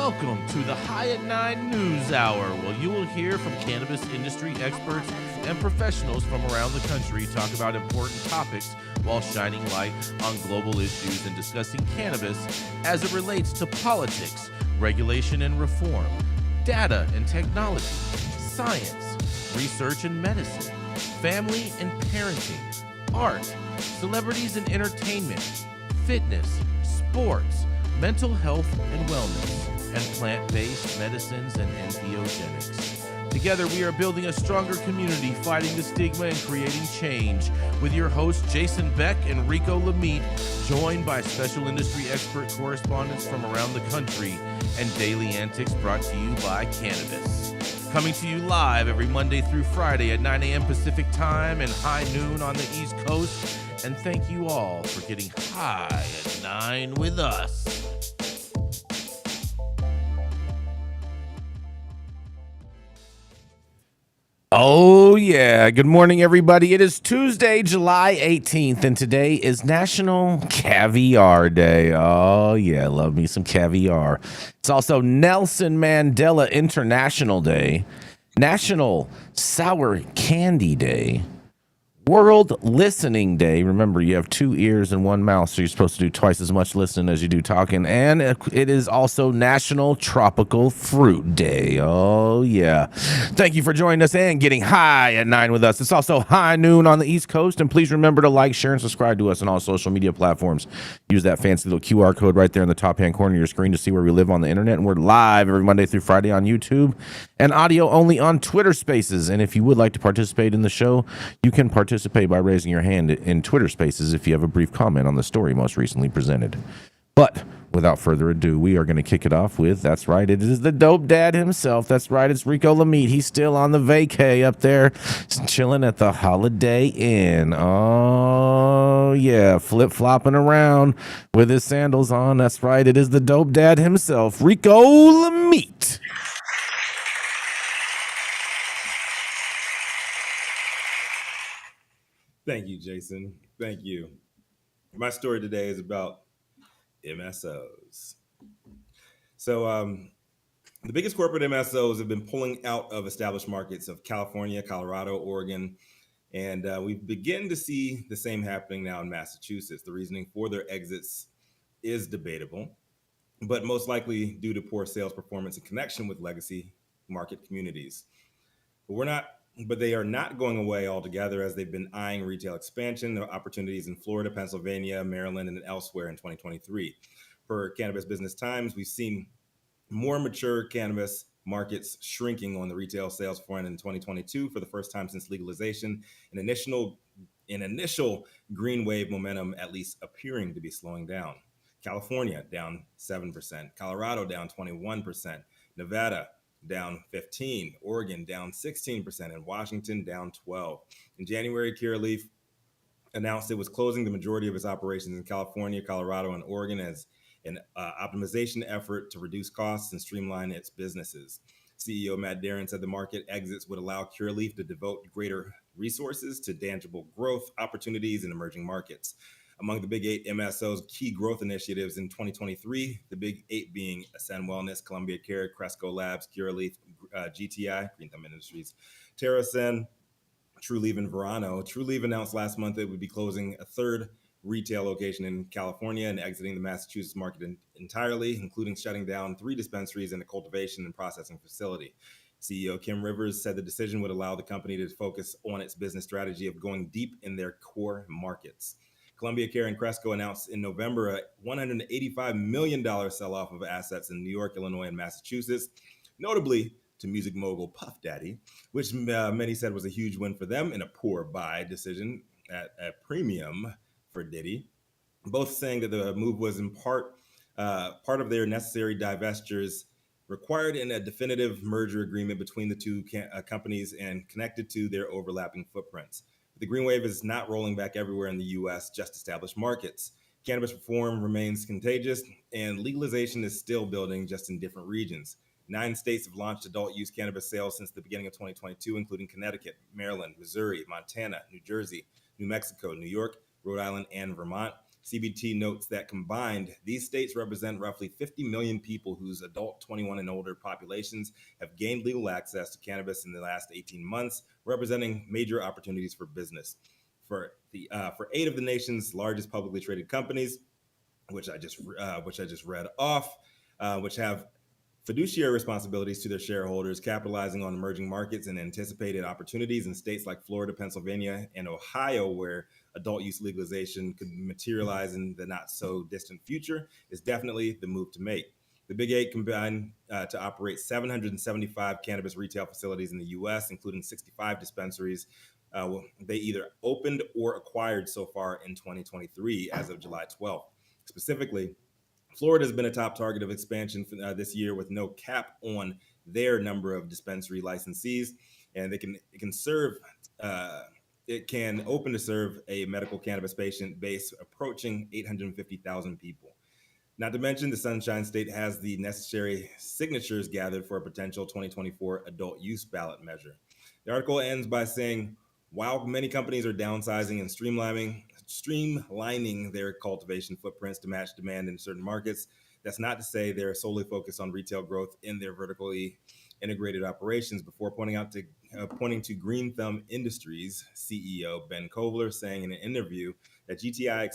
Welcome to the High at 9 News Hour, where you will hear from cannabis industry experts and professionals from around the country talk about important topics while shining light on global issues and discussing cannabis as it relates to politics, regulation and reform, data and technology, science, research and medicine, family and parenting, art, celebrities and entertainment, fitness, sports, mental health and wellness, and plant-based medicines and entheogenics. Together, we are building a stronger community, fighting the stigma and creating change. With your hosts, Jason Beck and Rico Lamitte, joined by special industry expert correspondents from around the country, and daily antics brought to you by Cannabis. Coming to you live every Monday through Friday at 9 a.m. Pacific Time and high noon on the East Coast. And thank you all for getting high at 9 with us. Oh, yeah. Good morning, everybody. It is Tuesday, July 18th, and today is National Caviar Day. Oh, yeah. Love me some caviar. It's also Nelson Mandela International Day, National Sour Candy Day, World Listening Day. Remember, you have 2 ears and 1 mouth, so you're supposed to do twice as much listening as you do talking. And it is also National Tropical Fruit Day. Oh, yeah. Thank you for joining us and getting high at 9 with us. It's also high noon on the East Coast. And please remember to like, share, and subscribe to us on all social media platforms. Use that fancy little QR code right there in the top-hand corner of your screen to see where we live on the internet. And we're live every Monday through Friday on YouTube and audio only on Twitter Spaces. And if you would like to participate in the show, you can participate by raising your hand in Twitter Spaces if you have a brief comment on the story most recently presented. But without further ado, we are going to kick it off with, that's right, it is the dope dad himself. That's right, it's Rico Lamitte. He's still on the vacay up there, chilling at the Holiday Inn. Oh, yeah, flip-flopping around with his sandals on. That's right, it is the dope dad himself, Rico Lamitte. Thank you, Jason. Thank you. My story today is about MSOs. So the biggest corporate MSOs have been pulling out of established markets of California, Colorado, Oregon, and we begin to see the same happening now in Massachusetts. The reasoning for their exits is debatable, but most likely due to poor sales performance in connection with legacy market communities. But they are not going away altogether, as they've been eyeing retail expansion opportunities in Florida, Pennsylvania, Maryland, and elsewhere in 2023. Per Cannabis Business Times, we've seen more mature cannabis markets shrinking on the retail sales front in 2022 for the first time since legalization. An initial green wave momentum at least appearing to be slowing down. California down 7%, Colorado down 21%, Nevada down 15%, Oregon down 16%, and Washington down 12%. In January, Curaleaf announced it was closing the majority of its operations in California, Colorado, and Oregon as an optimization effort to reduce costs and streamline its businesses. CEO Matt Darin said the market exits would allow Curaleaf to devote greater resources to tangible growth opportunities in emerging markets. Among the Big 8 MSOs' key growth initiatives in 2023, the Big 8 being Ascend Wellness, Columbia Care, Cresco Labs, Curaleaf, GTI, Green Thumb Industries, TerraSen, Trulieve, and Verano. Trulieve announced last month it would be closing a third retail location in California and exiting the Massachusetts market entirely, including shutting down 3 dispensaries and a cultivation and processing facility. CEO Kim Rivers said the decision would allow the company to focus on its business strategy of going deep in their core markets. Columbia Care and Cresco announced in November a $185 million sell-off of assets in New York, Illinois, and Massachusetts, notably to music mogul Puff Daddy, which many said was a huge win for them and a poor buy decision at a premium for Diddy. Both saying that the move was in part of their necessary divestitures required in a definitive merger agreement between the two companies and connected to their overlapping footprints. The green wave is not rolling back everywhere in the U.S., just established markets. Cannabis reform remains contagious, and legalization is still building, just in different regions. 9 states have launched adult use cannabis sales since the beginning of 2022, including Connecticut, Maryland, Missouri, Montana, New Jersey, New Mexico, New York, Rhode Island, and Vermont. CBT notes that combined, these states represent roughly 50 million people whose adult 21 and older populations have gained legal access to cannabis in the last 18 months, representing major opportunities for business. For 8 of the nation's largest publicly traded companies, which I just read off, which have fiduciary responsibilities to their shareholders, capitalizing on emerging markets and anticipated opportunities in states like Florida, Pennsylvania, and Ohio, where adult use legalization could materialize in the not so distant future, is definitely the move to make. The Big Eight combine to operate 775 cannabis retail facilities in the U.S., including 65 dispensaries. They either opened or acquired so far in 2023 as of July 12th. Specifically, Florida has been a top target of expansion this year, with no cap on their number of dispensary licensees, and it can open to serve a medical cannabis patient base approaching 850,000 people. Not to mention, the Sunshine State has the necessary signatures gathered for a potential 2024 adult use ballot measure. The article ends by saying, while many companies are downsizing and streamlining their cultivation footprints to match demand in certain markets, that's not to say they're solely focused on retail growth in their vertically integrated operations. Before pointing to Green Thumb Industries CEO Ben Kovler saying in an interview that GTI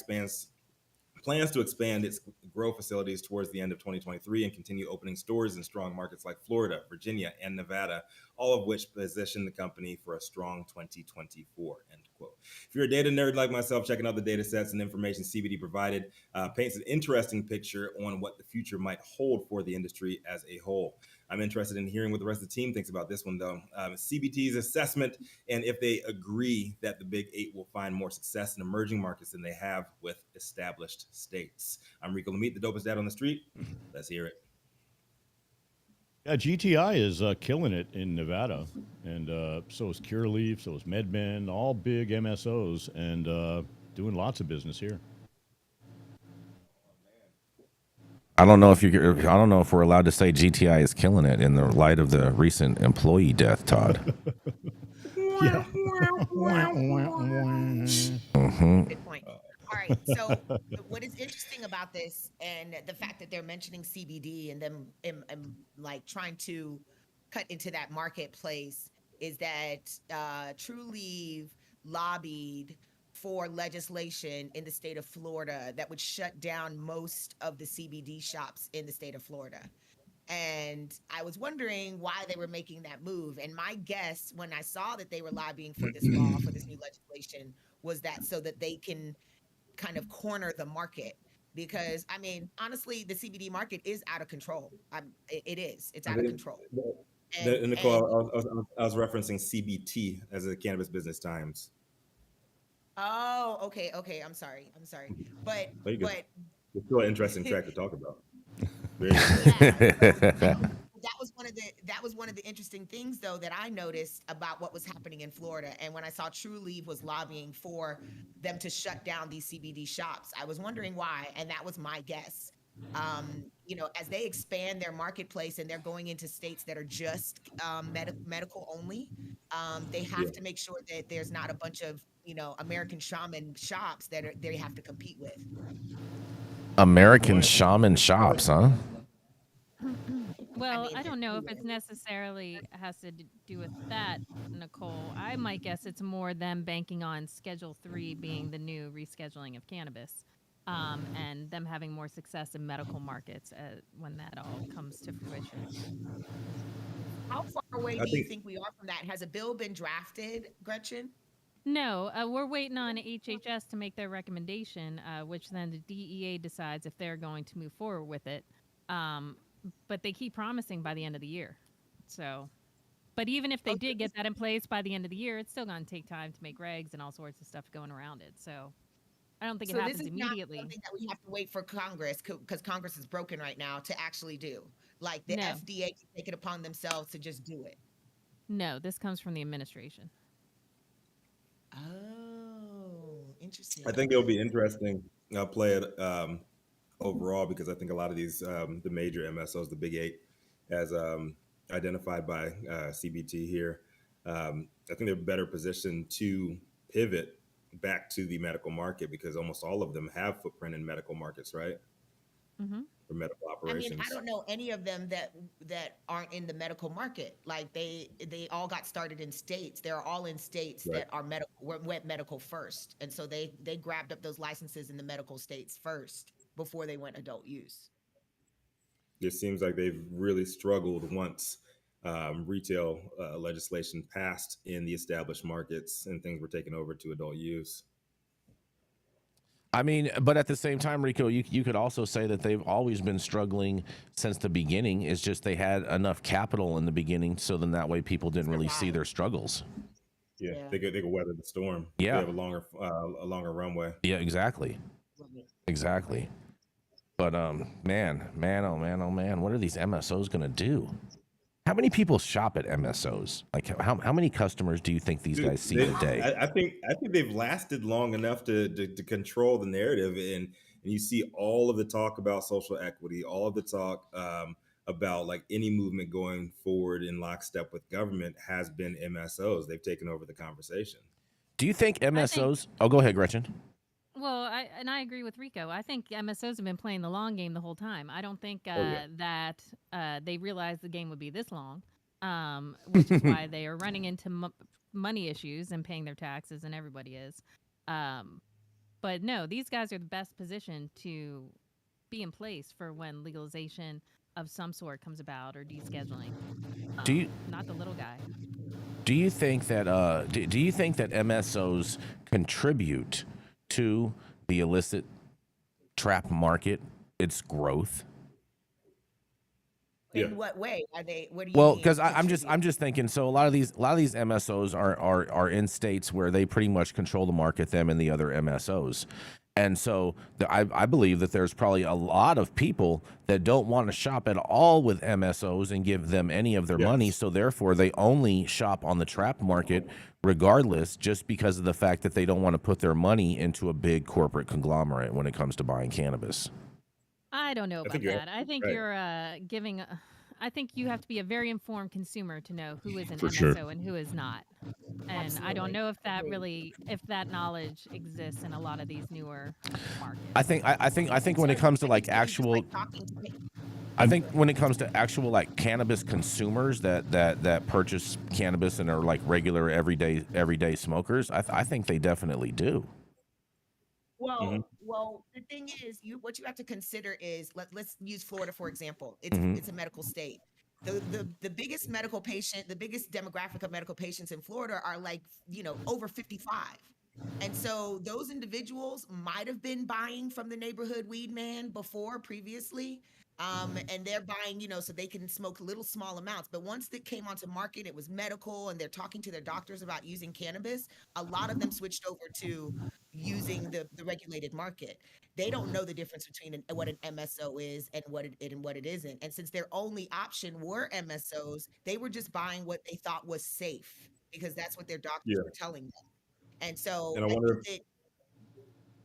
plans to expand its grow facilities towards the end of 2023 and continue opening stores in strong markets like Florida, Virginia, and Nevada, all of which position the company for a strong 2024, end quote. If you're a data nerd like myself, checking out the data sets and information CBD provided paints an interesting picture on what the future might hold for the industry as a whole. I'm interested in hearing what the rest of the team thinks about this one, though. CBT's assessment, and if they agree that the Big Eight will find more success in emerging markets than they have with established states. I'm Rico Lamitte, the dopest dad on the street. Let's hear it. Yeah, GTI is killing it in Nevada, and so is Curaleaf, so is MedMen, all big MSOs, and doing lots of business here. I don't know if we're allowed to say GTI is killing it in the light of the recent employee death, Todd. Yeah. Good point. All right. So, what is interesting about this, and the fact that they're mentioning CBD and them like trying to cut into that marketplace, is that Trulieve lobbied for legislation in the state of Florida that would shut down most of the CBD shops in the state of Florida. And I was wondering why they were making that move. And my guess, when I saw that they were lobbying for this law, for this new legislation, was that so that they can kind of corner the market. Because, I mean, honestly, the CBD market is out of control. It is. It's out of control. Nicole, I was referencing CBT as a Cannabis Business Times. Oh, okay. I'm sorry. But it's still an interesting track to talk about. That was one of the interesting things, though, that I noticed about what was happening in Florida. And when I saw Trulieve was lobbying for them to shut down these CBD shops, I was wondering why, and that was my guess. As they expand their marketplace and they're going into states that are just medical only, they have to make sure that there's not a bunch of American shaman shops that they have to compete with. American shaman shops, huh? Well, I don't know if it's necessarily has to do with that, Nicole. I might guess it's more them banking on Schedule 3 being the new rescheduling of cannabis, and them having more success in medical markets when that all comes to fruition. How far away do you think we are from that? Has a bill been drafted, Gretchen? No, we're waiting on HHS to make their recommendation, which then the DEA decides if they're going to move forward with it. But they keep promising by the end of the year. So, but even if they did get that in place by the end of the year, it's still going to take time to make regs and all sorts of stuff going around it. So I don't think it happens immediately. Not something that we have to wait for Congress, because Congress is broken right now, to actually do. Like the FDA can take it upon themselves to just do it. No, this comes from the administration. Oh, interesting. I think it'll be interesting. I'll play it overall, because I think a lot of these, the major MSOs, the Big Eight, as identified by CBT here, I think they're better positioned to pivot back to the medical market, because almost all of them have footprint in medical markets, right? Mm-hmm. For medical I mean, I operations. don't know any of them that aren't in the medical market. Like they all got started in states. They're all in states Right. that are went medical first, and so they grabbed up those licenses in the medical states first before they went adult use. It seems like they've really struggled once retail legislation passed in the established markets and things were taken over to adult use. I mean, but at the same time, Rico, you could also say that they've always been struggling since the beginning. It's just they had enough capital in the beginning, so then that way people didn't really see their struggles. Yeah, Yeah. they could weather the storm. Yeah. They have a longer runway. Yeah, exactly. Exactly. But man, oh man, what are these MSOs gonna do? How many people shop at MSOs? Like how many customers do you think these guys see a day? I think they've lasted long enough to control the narrative, and you see all of the talk about social equity, all of the talk about like any movement going forward in lockstep with government has been MSOs. They've taken over the conversation. Do you think MSOs? Oh, go ahead, Gretchen. Well, I agree with Rico. I think MSOs have been playing the long game the whole time. I don't think that they realized the game would be this long, which is why they are running into money issues and paying their taxes, and everybody is. But no, these guys are the best positioned to be in place for when legalization of some sort comes about or descheduling. Do you Not the little guy. do you think that do you think that MSOs contribute to the illicit trap market, its growth? In what way are they? What do you Well, mean because I'm just contribute? thinking. So a lot of these MSOs are in states where they pretty much control the market, them and the other MSOs. And so I believe that there's probably a lot of people that don't want to shop at all with MSOs and give them any of their money. Yes. So therefore, they only shop on the trap market regardless, just because of the fact that they don't want to put their money into a big corporate conglomerate when it comes to buying cannabis. I don't know about think you're that. I think right. you're giving. I think you have to be a very informed consumer to know who is an For MSO sure. and who is not. And I don't Absolutely. know if that Agreed. if that knowledge exists in a lot of these newer markets. I think when it comes to like Maybe just actual, like talking to I think when it comes to actual like cannabis consumers that purchase cannabis and are like regular everyday smokers, I think they definitely do. Well, the thing is, what you have to consider is let's use Florida for example. Mhm. It's a medical state. The biggest medical patient, the biggest demographic of medical patients in Florida are like, over 55. And so those individuals might have been buying from the neighborhood weed man previously. And they're buying, so they can smoke little small amounts. But once it came onto market, it was medical and they're talking to their doctors about using cannabis. A lot of them switched over to using the regulated market. They don't know the difference between what an MSO is and what it isn't. And since their only option were MSOs, they were just buying what they thought was safe because that's what their doctors Yeah. were telling them. And so And I I wonder think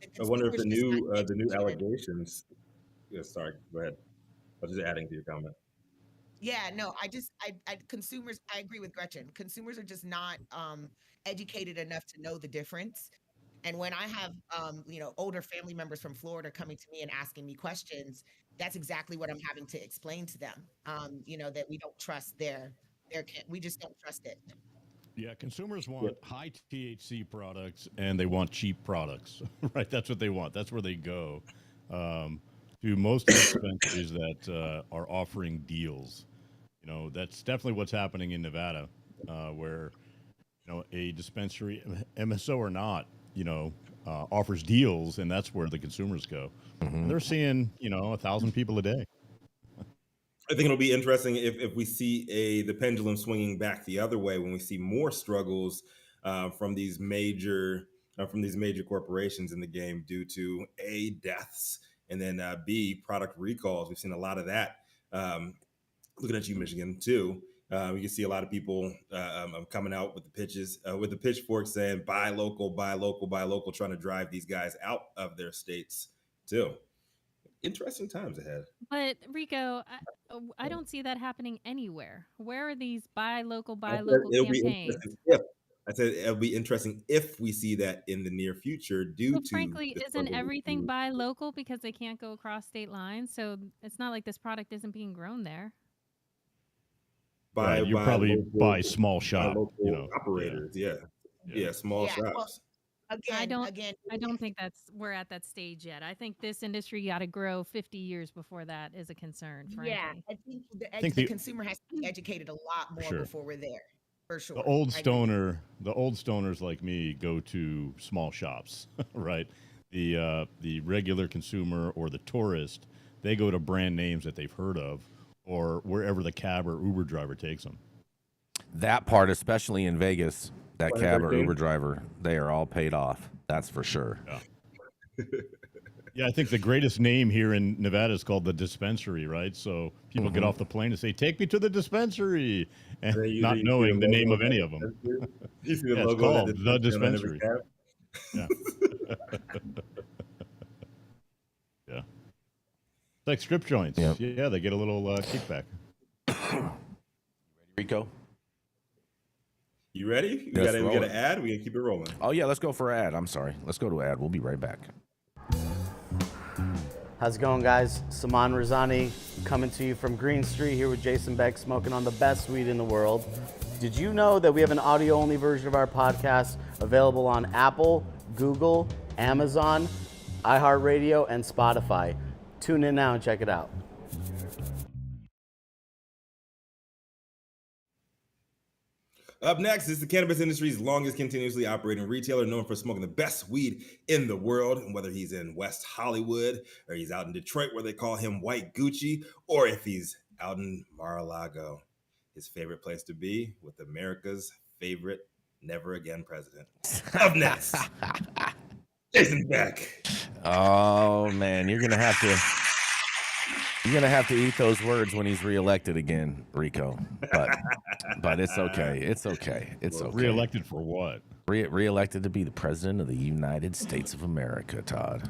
that the if consumers just got the new educated. allegations. Yeah, sorry, go ahead. I was just adding to your comment. Yeah, no, consumers, I agree with Gretchen. Consumers are just not educated enough to know the difference. And when I have older family members from Florida coming to me and asking me questions, that's exactly what I'm having to explain to them. That we don't trust we just don't trust it. Yeah, consumers Yeah. want high THC products and they want cheap products, right? That's what they want. That's where they go to most of the dispensaries that are offering deals. That's definitely what's happening in Nevada, where a dispensary, MSO or not, offers deals, and that's where the consumers go. And they're seeing 1,000 people a day. I think it'll be interesting if we see the pendulum swinging back the other way when we see more struggles from these major corporations in the game due to A, deaths, and then B, product recalls. We've seen a lot of that. Looking at you, Michigan, too. You can see a lot of people coming out with the pitchforks saying buy local, buy local, buy local, trying to drive these guys out of their states too. Interesting times ahead. But Rico, I don't see that happening anywhere. Where are these buy local It'll be campaigns? interesting if. I said it'll be interesting if we see that in the near future due Well, to frankly, the isn't struggle everything with- buy local because they can't go across state lines? So it's not like this product isn't being grown there. Right, you probably local- buy small by shop, local you know, operators. Yeah, small Yeah, well, shops. I don't Again, think we're at that stage yet. I think this industry got to grow 50 years before that is a concern, frankly. yeah, I think think the the- consumer has to be educated a lot more Sure. before we're there, for sure. The old I agree. stoners like me go to small shops, right? The regular consumer or the tourist, they go to brand names that they've heard of or wherever the cab or Uber driver takes them. That part, especially in Vegas, that cab or 2013. Uber driver, they are all paid off. That's for sure. Yeah, I think the greatest name here in Nevada is called the dispensary, right? So people get off the plane and say, "Take me to the dispensary," and And then you- not you see knowing the logo name of that any of them. dispensary. You see the Yeah, it's logo of called that the dispensary on every dispensary. cab. Yeah. Yeah. It's like strip joints. Yep. Yeah, they get a little kickback. Rico? You ready? Yes, we got rolling. an ad. We gonna keep it rolling. Oh, yeah, let's go for an ad. I'm sorry. Let's go to ad. We'll be right back. How's it going, guys? Saman Razani coming to you from Green Street here with Jason Beck, smoking on the best weed in the world. Did you know that we have an audio-only version of our podcast available on Apple, Google, Amazon, iHeartRadio, and Spotify? Tune in now and check it out. Up next is the cannabis industry's longest continuously operating retailer, known for smoking the best weed in the world. And whether he's in West Hollywood or he's out in Detroit, where they call him White Gucci, or if he's out in Mar-a-Lago, his favorite place to be with America's favorite never again president. Up next, Jason Beck. Oh, man, you're going to have to eat those words when he's reelected again, Rico. But it's okay. It's okay. It's okay. Reelected for what? Reelected to be the president of the United States of America, Todd.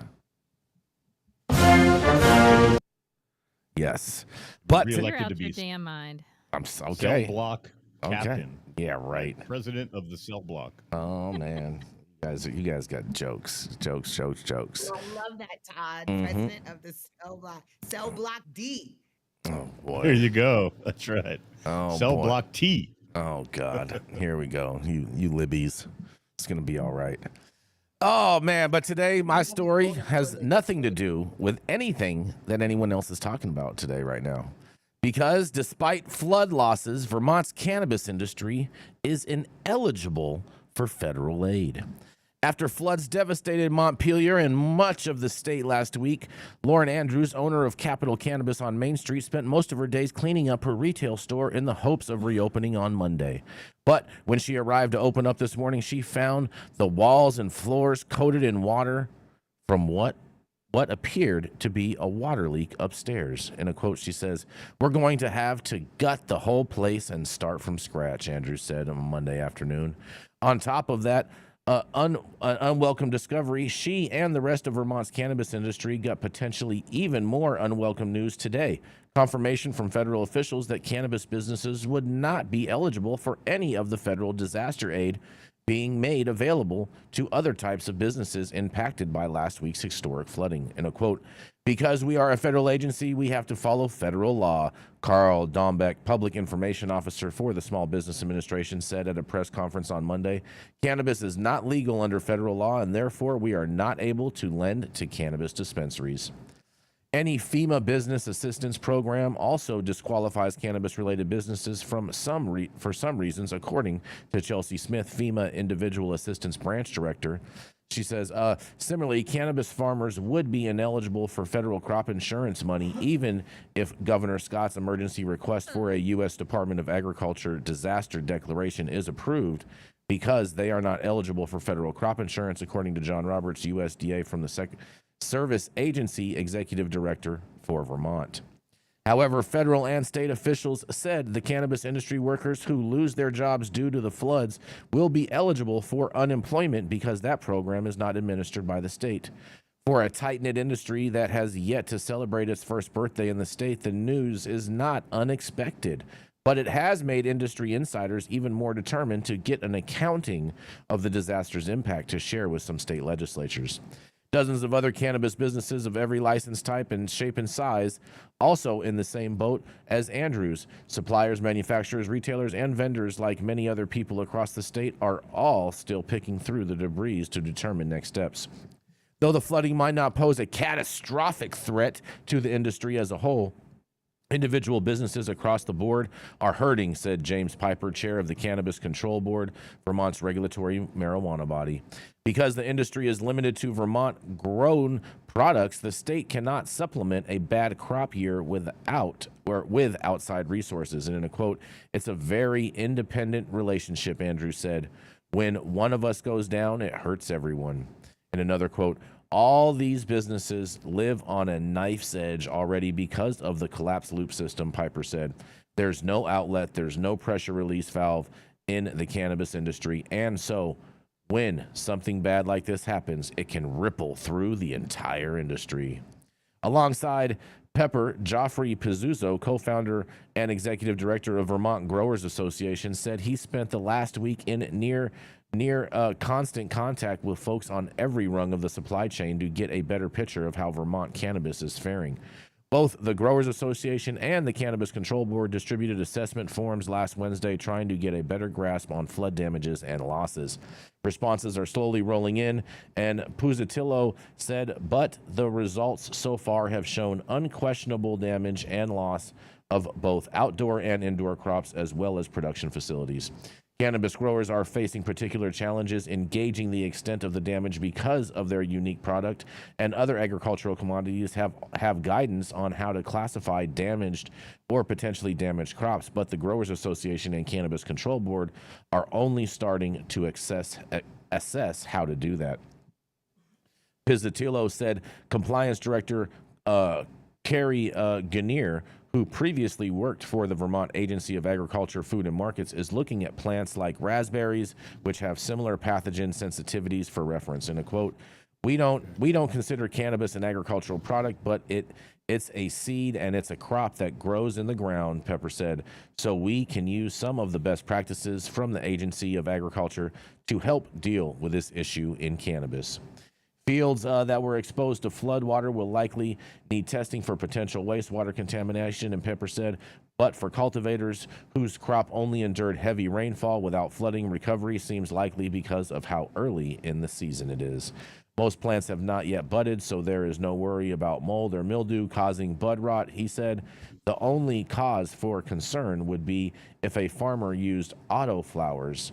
Yes. But Reelected You're out to your be damn mind. I'm Cell okay. block captain. Yeah, right. President of the cell block. Oh, man. You guys got jokes. I love that, Todd, president of the Cell Block D. Oh, boy. There you go. That's right. Oh, Cell boy. block T. Oh, God. Here we go. You libbies. It's going to be all right. Oh, man. But today, my story has nothing to do with anything that anyone else is talking about today right now. Because despite flood losses, Vermont's cannabis industry is ineligible for federal aid. After floods devastated Montpelier and much of the state last week, Lauren Andrews, owner of Capital Cannabis on Main Street, spent most of her days cleaning up her retail store in the hopes of reopening on Monday. But when she arrived to open up this morning, she found the walls and floors coated in water from what appeared to be a water leak upstairs. In a quote, she says, "We're going to have to gut the whole place and start from scratch," Andrews said on Monday afternoon. On top of that, unwelcome discovery, she and the rest of Vermont's cannabis industry got potentially even more unwelcome news today. Confirmation from federal officials that cannabis businesses would not be eligible for any of the federal disaster aid being made available to other types of businesses impacted by last week's historic flooding. In a quote, "Because we are a federal agency, we have to follow federal law," Carl Dombeck, public information officer for the Small Business Administration, said at a press conference on Monday. "Cannabis is not legal under federal law, and therefore we are not able to lend to cannabis dispensaries. Any FEMA business assistance program also disqualifies cannabis-related businesses for some reasons, according to Chelsea Smith, FEMA Individual Assistance Branch Director. She says, similarly, cannabis farmers would be ineligible for federal crop insurance money, even if Governor Scott's emergency request for a U.S. Department of Agriculture disaster declaration is approved, because they are not eligible for federal crop insurance, according to John Roberts, USDA, from the Service Agency Executive Director for Vermont. However, federal and state officials said the cannabis industry workers who lose their jobs due to the floods will be eligible for unemployment because that program is not administered by the state. For a tight-knit industry that has yet to celebrate its first birthday in the state, the news is not unexpected. but it has made industry insiders even more determined to get an accounting of the disaster's impact to share with some state legislatures. Dozens of other cannabis businesses of every license type and shape and size also in the same boat as Andrews. Suppliers, manufacturers, retailers, and vendors, like many other people across the state, are all still picking through the debris to determine next steps. Though the flooding might not pose a catastrophic threat to the industry as a whole, individual businesses across the board are hurting, said James Piper, chair of the Cannabis Control Board, Vermont's regulatory marijuana body. Because the industry is limited to Vermont-grown products, the state cannot supplement a bad crop year with outside resources. And in a quote, "It's a very independent relationship," Andrew said. "When one of us goes down, it hurts everyone." In another quote, "All these businesses live on a knife's edge already because of the collapsed loop system," Piper said. "There's no outlet, there's no pressure release valve in the cannabis industry, and so when something bad like this happens, it can ripple through the entire industry." Alongside Pepper, Joffrey Pizzuto, co-founder and executive director of Vermont Growers Association, said he spent the last week in near constant contact with folks on every rung of the supply chain to get a better picture of how Vermont cannabis is faring. Both the Growers Association and the Cannabis Control Board distributed assessment forms last Wednesday, trying to get a better grasp on flood damages and losses. Responses are slowly rolling in, and Puzzitillo said, but the results so far have shown unquestionable damage and loss of both outdoor and indoor crops, as well as production facilities. Cannabis growers are facing particular challenges in gauging the extent of the damage because of their unique product, and other agricultural commodities have guidance on how to classify damaged or potentially damaged crops, but the Growers Association and Cannabis Control Board are only starting to assess how to do that. Pizzitillo said compliance director Carrie Gainier, who previously worked for the Vermont Agency of Agriculture, Food and Markets, is looking at plants like raspberries, which have similar pathogen sensitivities, for reference. In a quote, we don't consider cannabis an agricultural product, but it's a seed and it's a crop that grows in the ground," Pepper said. "So we can use some of the best practices from the Agency of Agriculture to help deal with this issue in cannabis." Fields that were exposed to flood water will likely need testing for potential wastewater contamination, and Pepper said, but for cultivators whose crop only endured heavy rainfall without flooding, recovery seems likely because of how early in the season it is. Most plants have not yet budded, so there is no worry about mold or mildew causing bud rot, he said. The only cause for concern would be if a farmer used autoflowers,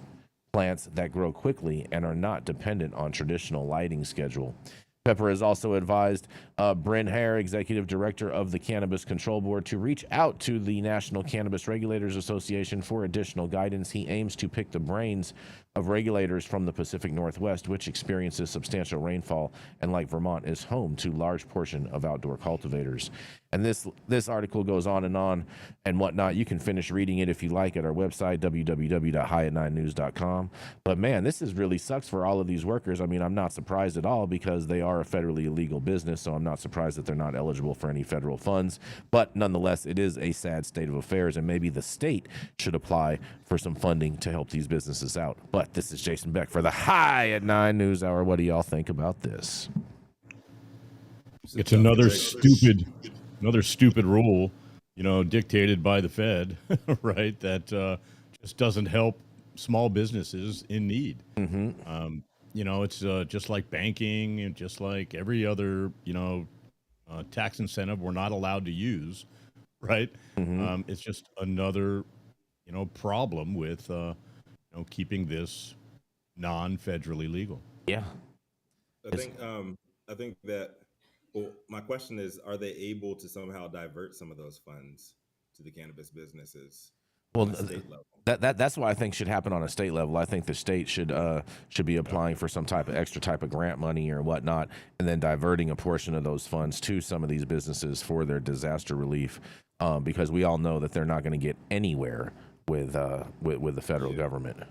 plants that grow quickly and are not dependent on traditional lighting schedule. Pepper has also advised Bryn Hare, executive director of the Cannabis Control Board, to reach out to the National Cannabis Regulators Association for additional guidance. He aims to pick the brains of regulators from the Pacific Northwest, which experiences substantial rainfall and, like Vermont, is home to large portion of outdoor cultivators. And this article goes on and whatnot. You can finish reading it if you like at our website, www.highat9news.com. But man, this is really sucks for all of these workers. I mean, I'm not surprised at all because they are a federally illegal business, so I'm not surprised that they're not eligible for any federal funds. But nonetheless, it is a sad state of affairs, and maybe the state should apply for some funding to help these businesses out. But this is Jason Beck for the High at 9 News Hour. What do y'all think about this? It's another stupid rule, dictated by the Fed, right? That just doesn't help small businesses in need. Mm-hmm. It's just like banking and just like every other, tax incentive we're not allowed to use, right? Mm-hmm. It's just another, problem with, keeping this non-federally legal. Yeah. I think that. Well, my question is, are they able to somehow divert some of those funds to the cannabis businesses? Well, state level? That's what I think should happen on a state level. I think the state should be applying for some type of extra type of grant money or whatnot, and then diverting a portion of those funds to some of these businesses for their disaster relief, because we all know that they're not going to get anywhere with the federal government. But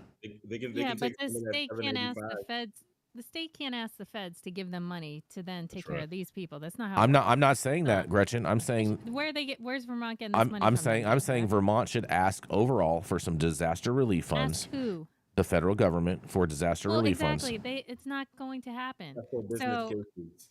the state can't ask the feds. the state can't ask the feds to give them money to then take care right. of these people. That's not how. I'm not saying that, Gretchen. I'm saying Where's Vermont getting this money I'm from? saying I'm saying Vermont should ask overall for some disaster relief funds. Ask who? The federal government for disaster relief exactly. funds. It's not going to happen. That's what business So cases.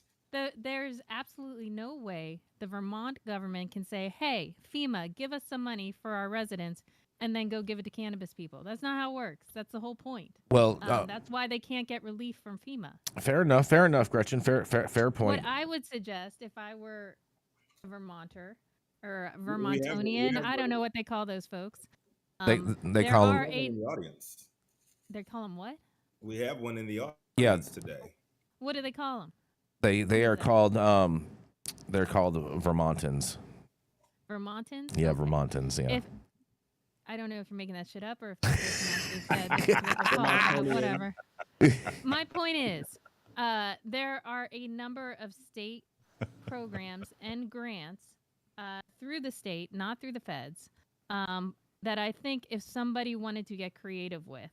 there's absolutely no way the Vermont government can say, "Hey, FEMA, give us some money for our residents," and then go give it to cannabis people. That's not how it works. That's the whole point. Well, that's why they can't get relief from FEMA. Fair enough, Gretchen. Fair point. What I would suggest if I were a Vermonter or a Vermontonian, I don't know what they call those folks. They call them in the audience. They call them what? We have one in the audience today. What do they call them? They are called they're called Vermontans. Vermontans? Yeah, Vermontans. Yeah. I don't know if you're making that shit up or if the person actually said that's what they're called, but whatever. My point is, there are a number of state programs and grants through the state, not through the feds, that I think if somebody wanted to get creative with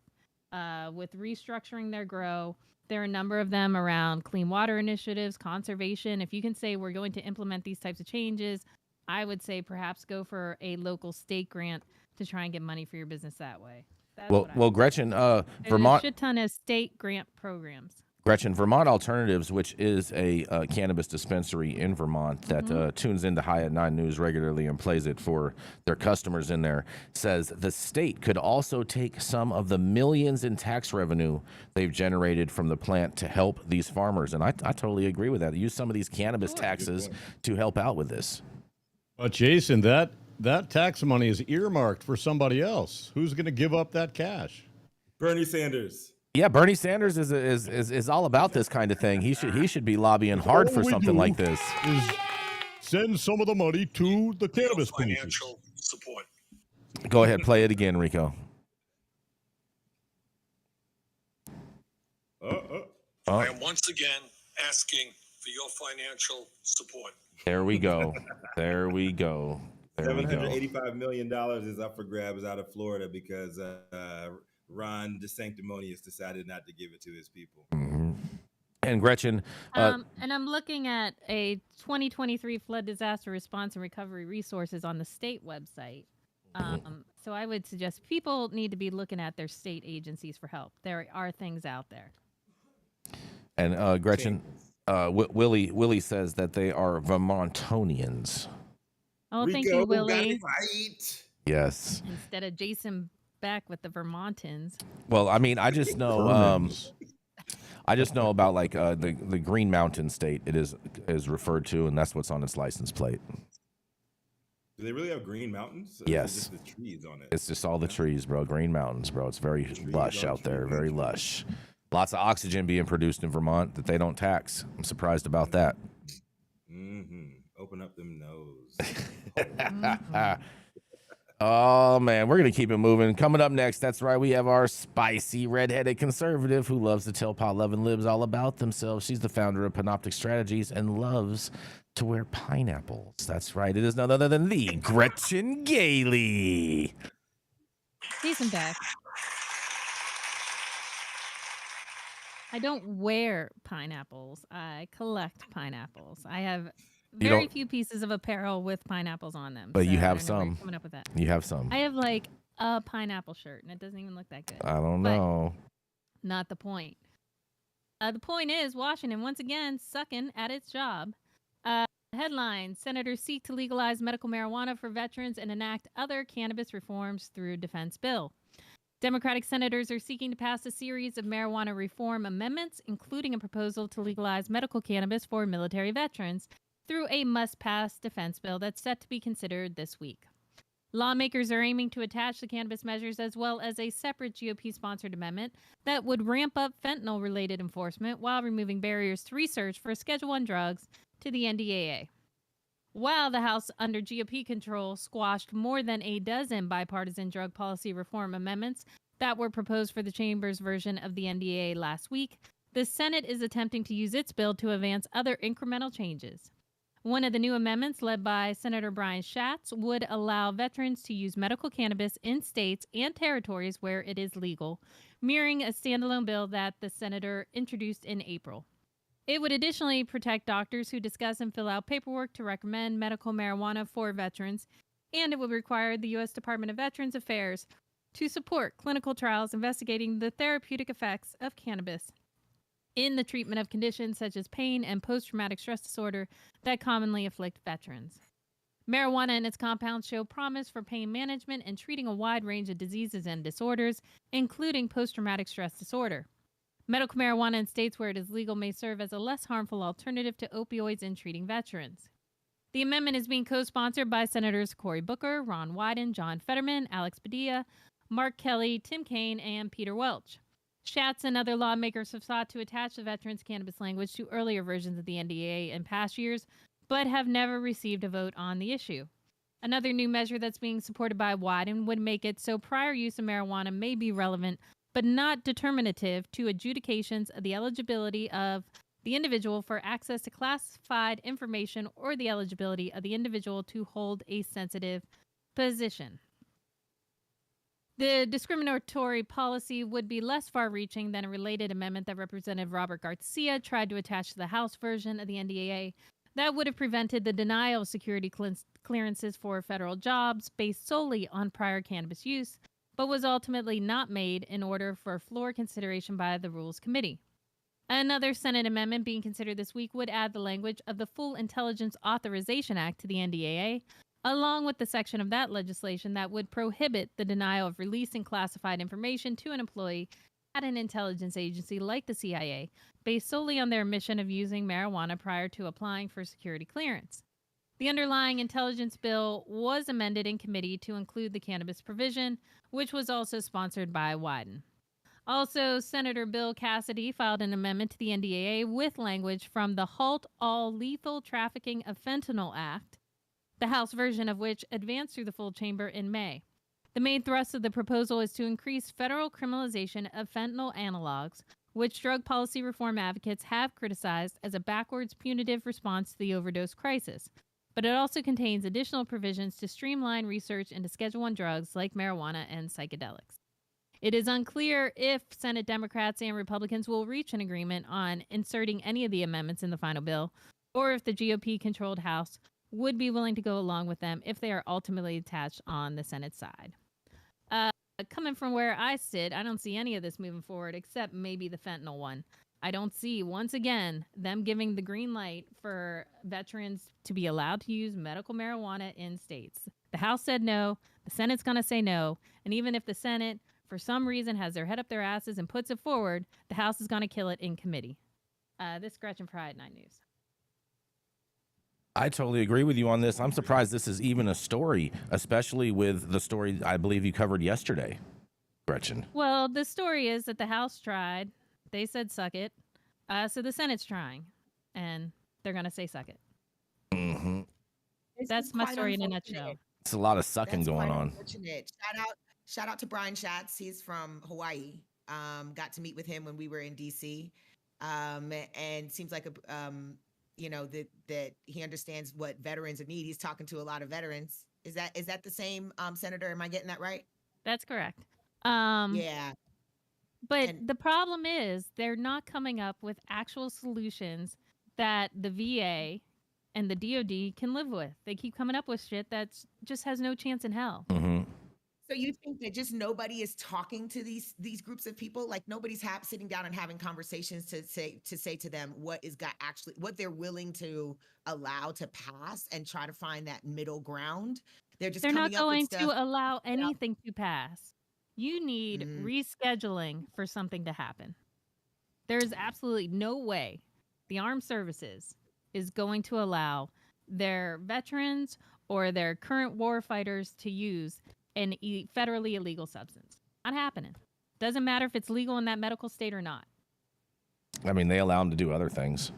restructuring their grow, there are a number of them around clean water initiatives, conservation. If you can say we're going to implement these types of changes, I would say perhaps go for a local state grant to try and get money for your business that way. Well, Gretchen, There's Vermont. a shit ton of state grant programs. Gretchen, Vermont Alternatives, which is a cannabis dispensary in Vermont that tunes into High at 9 News regularly and plays it for their customers in there, says the state could also take some of the millions in tax revenue they've generated from the plant to help these farmers. And I totally agree with that. Use some of these cannabis taxes to help out with this. But Jason, that tax money is earmarked for somebody else. Who's going to give up that cash? Bernie Sanders. Yeah, Bernie Sanders is all about this kind of thing. He should be lobbying hard for something like this. Is send some of the money to the cannabis financial support. Go ahead, play it again, Rico. I am once again asking for your financial support. There we go. There we go. $785 million is up for grabs out of Florida because Ron DeSanctimonious decided not to give it to his people. Mm-hmm. And Gretchen, and I'm looking at a 2023 flood disaster response and recovery resources on the state website. So I would suggest people need to be looking at their state agencies for help. There are things out there. And Gretchen, Willie says that they are Vermontonians. Oh, thank you, Willie. Right. Yes. Instead of Jason Beck with the Vermontans. Well, I mean, I just know about like the Green Mountain State it is referred to, and that's what's on its license plate. Do they really have green mountains? Yes. Just the trees on it? It's just all the trees, bro. Green mountains, bro. It's very lush out there, very lush. Lots of oxygen being produced in Vermont that they don't tax. I'm surprised about that. Open up them nose. Oh, man, we're going to keep it moving. Coming up next, that's right, we have our spicy redheaded conservative who loves to tell pot loving libs all about themselves. She's the founder of Panoptic Strategies and loves to wear pineapples. That's right, it is none other than the Gretchen Gailey. Jason Beck. I don't wear pineapples. I collect pineapples. I have very few pieces of apparel with pineapples on them. But so you I have don't know where some. you're coming up with that. You have some. I have like a pineapple shirt, and it doesn't even look that good. I don't know. Not the point. The point is Washington once again sucking at its job. Headline: Senators seek to legalize medical marijuana for veterans and enact other cannabis reforms through defense bill. Democratic senators are seeking to pass a series of marijuana reform amendments, including a proposal to legalize medical cannabis for military veterans through a must-pass defense bill that's set to be considered this week. Lawmakers are aiming to attach the cannabis measures as well as a separate GOP-sponsored amendment that would ramp up fentanyl-related enforcement while removing barriers to research for Schedule I drugs to the NDAA. While the House under GOP control squashed more than a dozen bipartisan drug policy reform amendments that were proposed for the chamber's version of the NDAA last week, the Senate is attempting to use its bill to advance other incremental changes. One of the new amendments, led by Senator Brian Schatz, would allow veterans to use medical cannabis in states and territories where it is legal, mirroring a standalone bill that the senator introduced in April. It would additionally protect doctors who discuss and fill out paperwork to recommend medical marijuana for veterans, and it would require the U.S. Department of Veterans Affairs to support clinical trials investigating the therapeutic effects of cannabis in the treatment of conditions such as pain and post-traumatic stress disorder that commonly afflict veterans. Marijuana and its compounds show promise for pain management and treating a wide range of diseases and disorders, including post-traumatic stress disorder. Medical marijuana in states where it is legal may serve as a less harmful alternative to opioids in treating veterans. The amendment is being co-sponsored by Senators Cory Booker, Ron Wyden, John Fetterman, Alex Padilla, Mark Kelly, Tim Kaine, and Peter Welch. Schatz and other lawmakers have sought to attach the veterans' cannabis language to earlier versions of the NDA in past years, but have never received a vote on the issue. Another new measure that's being supported by Wyden would make it so prior use of marijuana may be relevant, but not determinative to adjudications of the eligibility of the individual for access to classified information or the eligibility of the individual to hold a sensitive position. The discriminatory policy would be less far-reaching than a related amendment that Representative Robert Garcia tried to attach to the House version of the NDAA that would have prevented the denial of security clearances for federal jobs based solely on prior cannabis use, but was ultimately not made in order for floor consideration by the Rules Committee. Another Senate amendment being considered this week would add the language of the Full Intelligence Authorization Act to the NDAA, along with the section of that legislation that would prohibit the denial of releasing classified information to an employee at an intelligence agency like the CIA, based solely on their mission of using marijuana prior to applying for security clearance. The underlying intelligence bill was amended in committee to include the cannabis provision, which was also sponsored by Wyden. Also, Senator Bill Cassidy filed an amendment to the NDAA with language from the Halt All Lethal Trafficking of Fentanyl Act, the House version of which advanced through the full chamber in May. The main thrust of the proposal is to increase federal criminalization of fentanyl analogs, which drug policy reform advocates have criticized as a backwards punitive response to the overdose crisis. But it also contains additional provisions to streamline research into Schedule I drugs like marijuana and psychedelics. It is unclear if Senate Democrats and Republicans will reach an agreement on inserting any of the amendments in the final bill, or if the GOP-controlled House would be willing to go along with them if they are ultimately attached on the Senate side. Coming from where I sit, I don't see any of this moving forward except maybe the fentanyl one. I don't see, once again, them giving the green light for veterans to be allowed to use medical marijuana in states. The House said no, the Senate's going to say no, and even if the Senate, for some reason, has their head up their asses and puts it forward, the House is going to kill it in committee. This is Gretchen Pride, 9 News. I totally agree with you on this. I'm surprised this is even a story, especially with the story I believe you covered yesterday, Gretchen. Well, the story is that the House tried. They said suck it. So the Senate's trying, and they're going to say suck it. Mm-hmm. That's my story in a nutshell. It's a lot of sucking going on. Shout out to Brian Schatz. He's from Hawaii. Got to meet with him when we were in DC. And seems like that he understands what veterans need. He's talking to a lot of veterans. Is that the same senator? Am I getting that right? That's correct. Yeah. But the problem is they're not coming up with actual solutions that the VA and the DOD can live with. They keep coming up with shit that just has no chance in hell. Mm-hmm. So you think that just nobody is talking to these groups of people? Like nobody's sitting down and having conversations to say to them what they're willing to allow to pass and try to find that middle ground. They're not going to allow anything to pass. You need rescheduling for something to happen. There's absolutely no way the armed services is going to allow their veterans or their current war fighters to use an federally illegal substance. Not happening. Doesn't matter if it's legal in that medical state or not. I mean, they allow them to do other things.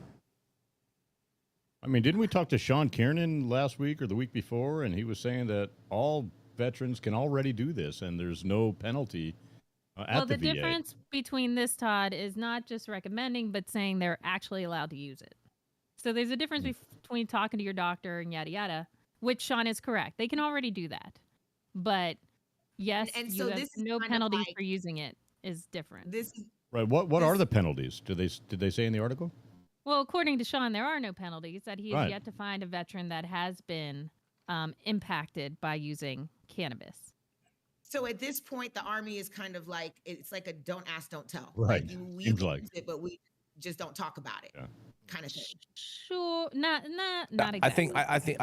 I mean, didn't we talk to Sean Kiernan last week or the week before, and he was saying that all veterans can already do this, and there's no penalty at the VA. The difference between this, Todd, is not just recommending, but saying they're actually allowed to use it. So there's a difference between talking to your doctor and yada yada, which Sean is correct. They can already do that. But yes, And you so have this is no kind of penalties like- for using it is different. This is Right. What are the penalties? Did they say in the article? Well, according to Sean, there are no penalties. That he has Right. yet to find a veteran that has been impacted by using cannabis. so at this point, the Army is kind of like, it's like a don't ask, don't tell. Right. Like you Seems can like. use it, but we just don't talk about it, Yeah. kind of thing. Sure, not exactly. I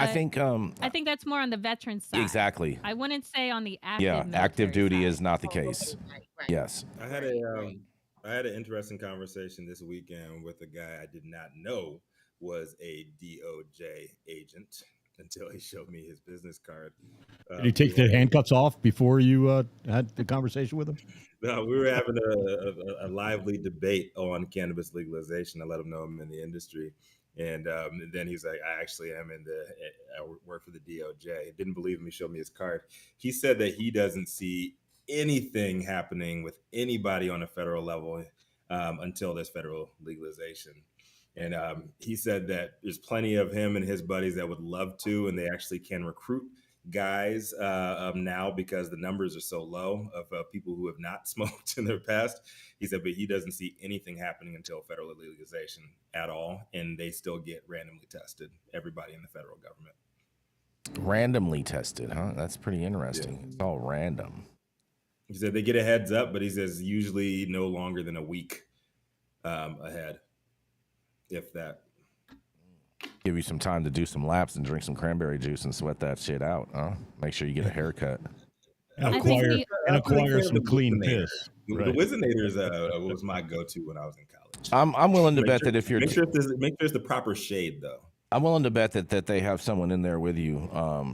think I think that's more on the veteran side. exactly. I wouldn't say on the active. Yeah, active military duty side. is not the case. Right. Yes. I had an interesting conversation this weekend with a guy I did not know was a DOJ agent until he showed me his business card. Did you take the handcuffs off before you had the conversation with him? No, we were having a lively debate on cannabis legalization. I let him know I'm in the industry. And then he's like, I actually am I work for the DOJ. He didn't believe me, showed me his card. He said that he doesn't see anything happening with anybody on a federal level until there's federal legalization. And he said that there's plenty of him and his buddies that would love to, and they actually can recruit guys now because the numbers are so low of people who have not smoked in their past. He said, but he doesn't see anything happening until federal legalization at all, and they still get randomly tested, everybody in the federal government. Randomly tested, huh? That's pretty interesting. Yeah. It's all random. He said they get a heads up, but he says usually no longer than a week ahead, if that. Give you some time to do some laps and drink some cranberry juice and sweat that shit out, huh? Make sure you get a haircut. And I think acquire the some clean Wizinator. piss. The Right. Wizinator was my go-to when I was in college. I'm willing to Make bet sure- that if you're make sure it's the proper shade though. I'm willing to bet that they have someone in there with you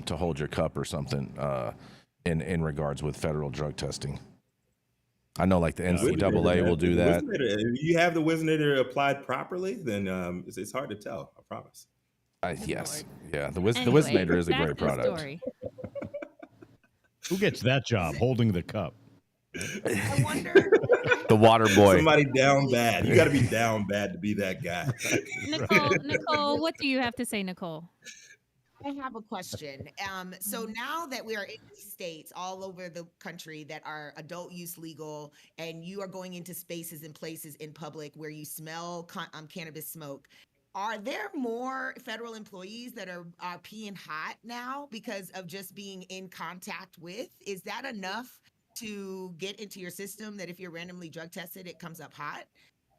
to hold your cup or something in regards with federal drug testing. I know like the NCAA will do that. If you have the Wizinator applied properly, then it's hard to tell. I promise. Yes. Yeah. The Anyway, Wizinator is a back great to the product. story. Who gets that job, holding the cup? I wonder. The water boy. Somebody down bad. You got to be down bad to be that guy. Nicole, what do you have to say, Nicole? I have a question. So now that we are in states all over the country that are adult use legal, and you are going into spaces and places in public where you smell cannabis smoke, are there more federal employees that are peeing hot now because of just being in contact with? Is that enough to get into your system that if you're randomly drug tested, it comes up hot?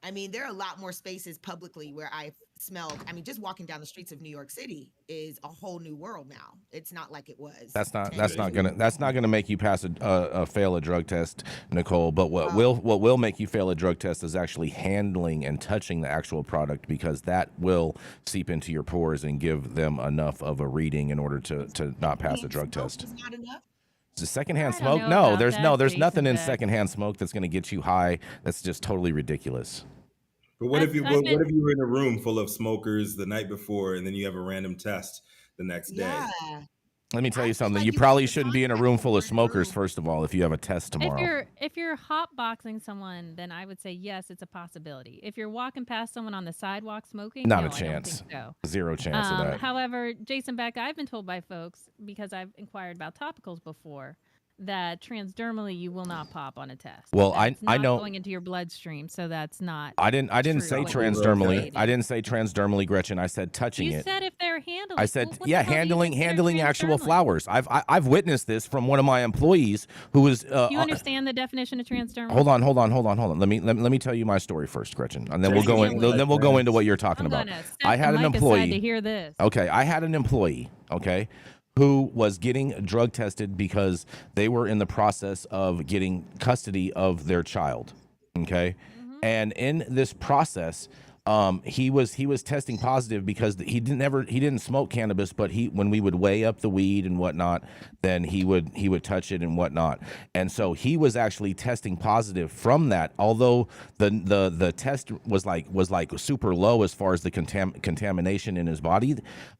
I mean, there are a lot more spaces publicly where I smell. I mean, just walking down the streets of New York City is a whole new world now. It's not like it was. That's not 10 years ago. gonna make you pass fail a drug test, Nicole. But what will make you fail a drug test is actually handling and touching the actual product, because that will seep into your pores and give them enough of a reading in order to not pass a drug test. Is not enough. Is it secondhand I don't smoke? know No, about there's that, there's nothing in Jason Beck. secondhand smoke that's gonna get you high. That's just totally ridiculous. But what if you I've been- what if you were in a room full of smokers the night before, and then you have a random test the next day? Yeah. Let me tell I you feel something. like You you probably have to shouldn't be in a contact room full of people in the smokers, room. first of all, if you have a test tomorrow. If you're hotboxing someone, then I would say yes, it's a possibility. If you're walking past someone on the sidewalk smoking, Not no, a I don't chance. think so. Zero chance of that. However, Jason Beck, I've been told by folks, because I've inquired about topicals before, that transdermally you will not pop on a test. Well, That's I not know- going into your bloodstream, so that's not. I didn't true, say what you're transdermally. stating. I didn't say transdermally, Gretchen. I said touching You it. said if they're handling. I said, well, what yeah, the hell do you consider handling actual transdermally? flowers. I've witnessed this from one of my employees who was. Do you understand the definition of transdermal? Hold on. Let me tell you my story first, Gretchen, and then we'll go in. Transdermal. Then we'll go into what you're talking I'm about. gonna step I had the an mic aside employee. to hear this. Okay, I had an employee, okay, who was getting drug tested because they were in the process of getting custody of their child, okay? And in this process, he was testing positive because he didn't smoke cannabis, but when we would weigh up the weed and whatnot, then he would touch it and whatnot, and so he was actually testing positive from that. Although the test was like super low as far as the contamination in his body,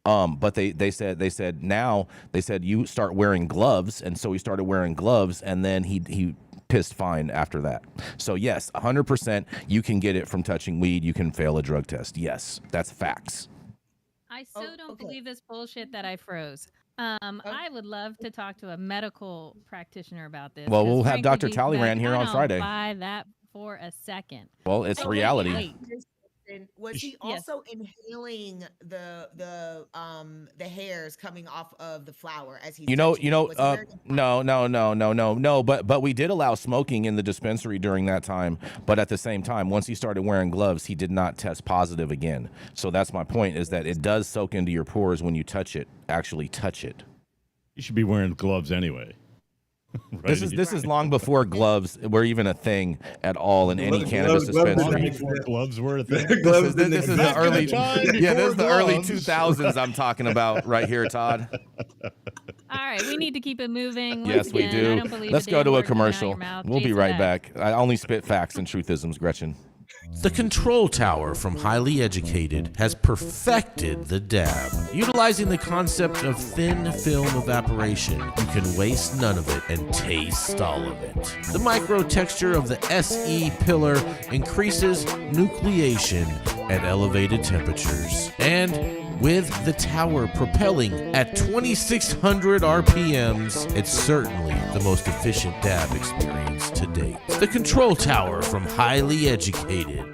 but they said you start wearing gloves, and so he started wearing gloves, and then he pissed fine after that. So yes, 100% you can get it from touching weed. You can fail a drug test. Yes, that's facts. I so don't okay. believe this bullshit that I froze. I would love to talk to a medical practitioner about this. Well, 'cause we'll have frankly, Dr. Jason Talleyrand Beck, here I on don't Friday. buy that for a second. Well, it's I the can't reality. wait. Was he Yes. also inhaling the hairs coming off of the flower as he's touching it? Was he wearing a no. But we did allow smoking in the dispensary during that time. But at the same time, once he started wearing gloves, he did not test positive again. So that's my point, is that it does soak into your pores when you touch it. Actually touch it. You should be wearing gloves anyway. Right? This is long before gloves were even a thing at all in any Gloves- cannabis gloves didn't dispensary. make- Before gloves were a thing. Gloves This didn't is the exist. early, yeah, this is the early gloves. 2000s I'm talking about right here, Todd. All right, we need to keep it moving. Yes, Once we again, I do. don't believe Let's a go damn to a word coming out of your commercial. mouth. We'll be Jason right Beck. back. I only spit facts and truthisms, Gretchen. The Control Tower from Highly Educated has perfected the dab. Utilizing the concept of thin film evaporation, you can waste none of it and taste all of it. The micro texture of the SE pillar increases nucleation at elevated temperatures. And with the tower propelling at 2,600 RPMs, it's certainly the most efficient dab experience to date. The Control Tower from Highly Educated.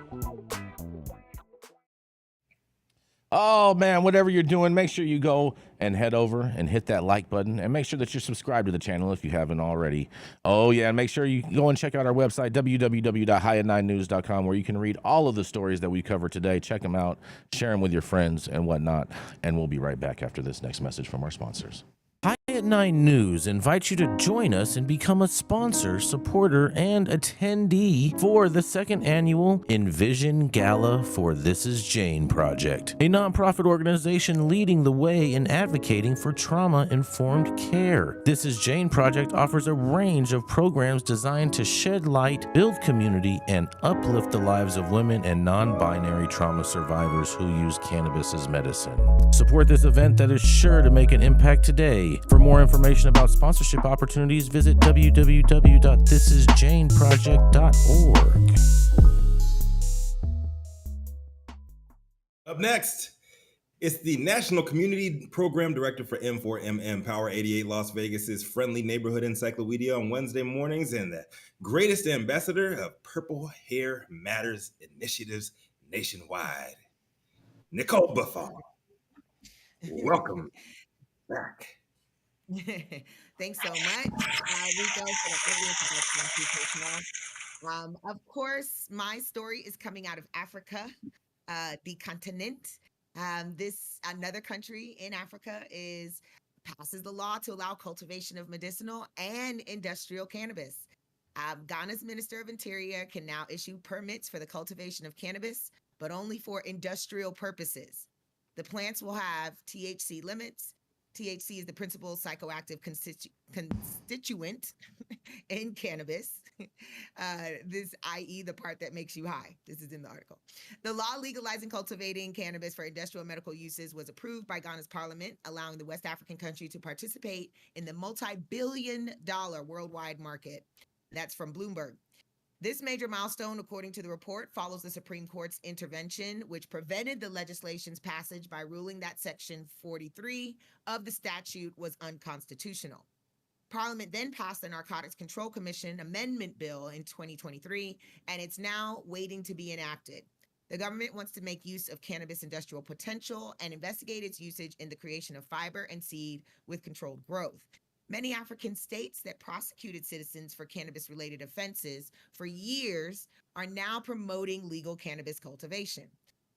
Oh man, whatever you're doing, make sure you go and head over and hit that like button, and make sure that you're subscribed to the channel if you haven't already. Oh yeah, and make sure you go and check out our website, www.highat9news.com, where you can read all of the stories that we cover today. Check them out, share them with your friends and whatnot, and we'll be right back after this next message from our sponsors. High at 9 News invites you to join us and become a sponsor, supporter, and attendee for the second annual Envision Gala for This Is Jane Project, a nonprofit organization leading the way in advocating for trauma-informed care. This Is Jane Project offers a range of programs designed to shed light, build community, and uplift the lives of women and non-binary trauma survivors who use cannabis as medicine. Support this event that is sure to make an impact today. For more information about sponsorship opportunities, visit www.thisisjaneproject.org. Up next, it's the National Community Program Director for M4MM Power 88 Las Vegas's Friendly Neighborhood Encyclopedia on Wednesday mornings, and the greatest ambassador of Purple Hair Matters initiatives nationwide, Nicole Buffong. Welcome back. Thanks so much, Rico, for the early introduction to personal. Of course, my story is coming out of Africa, the continent. This another country in Africa passes the law to allow cultivation of medicinal and industrial cannabis. Ghana's Minister of Interior can now issue permits for the cultivation of cannabis, but only for industrial purposes. The plants will have THC limits. THC is the principal psychoactive constituent in cannabis. This, i.e., the part that makes you high. This is in the article. The law legalizing cultivating cannabis for industrial and medical uses was approved by Ghana's parliament, allowing the West African country to participate in the multi-billion-dollar worldwide market. That's from Bloomberg. This major milestone, according to the report, follows the Supreme Court's intervention, which prevented the legislation's passage by ruling that Section 43 of the statute was unconstitutional. Parliament then passed the Narcotics Control Commission Amendment Bill in 2023, and it's now waiting to be enacted. The government wants to make use of cannabis industrial potential and investigate its usage in the creation of fiber and seed with controlled growth. Many African states that prosecuted citizens for cannabis-related offenses for years are now promoting legal cannabis cultivation.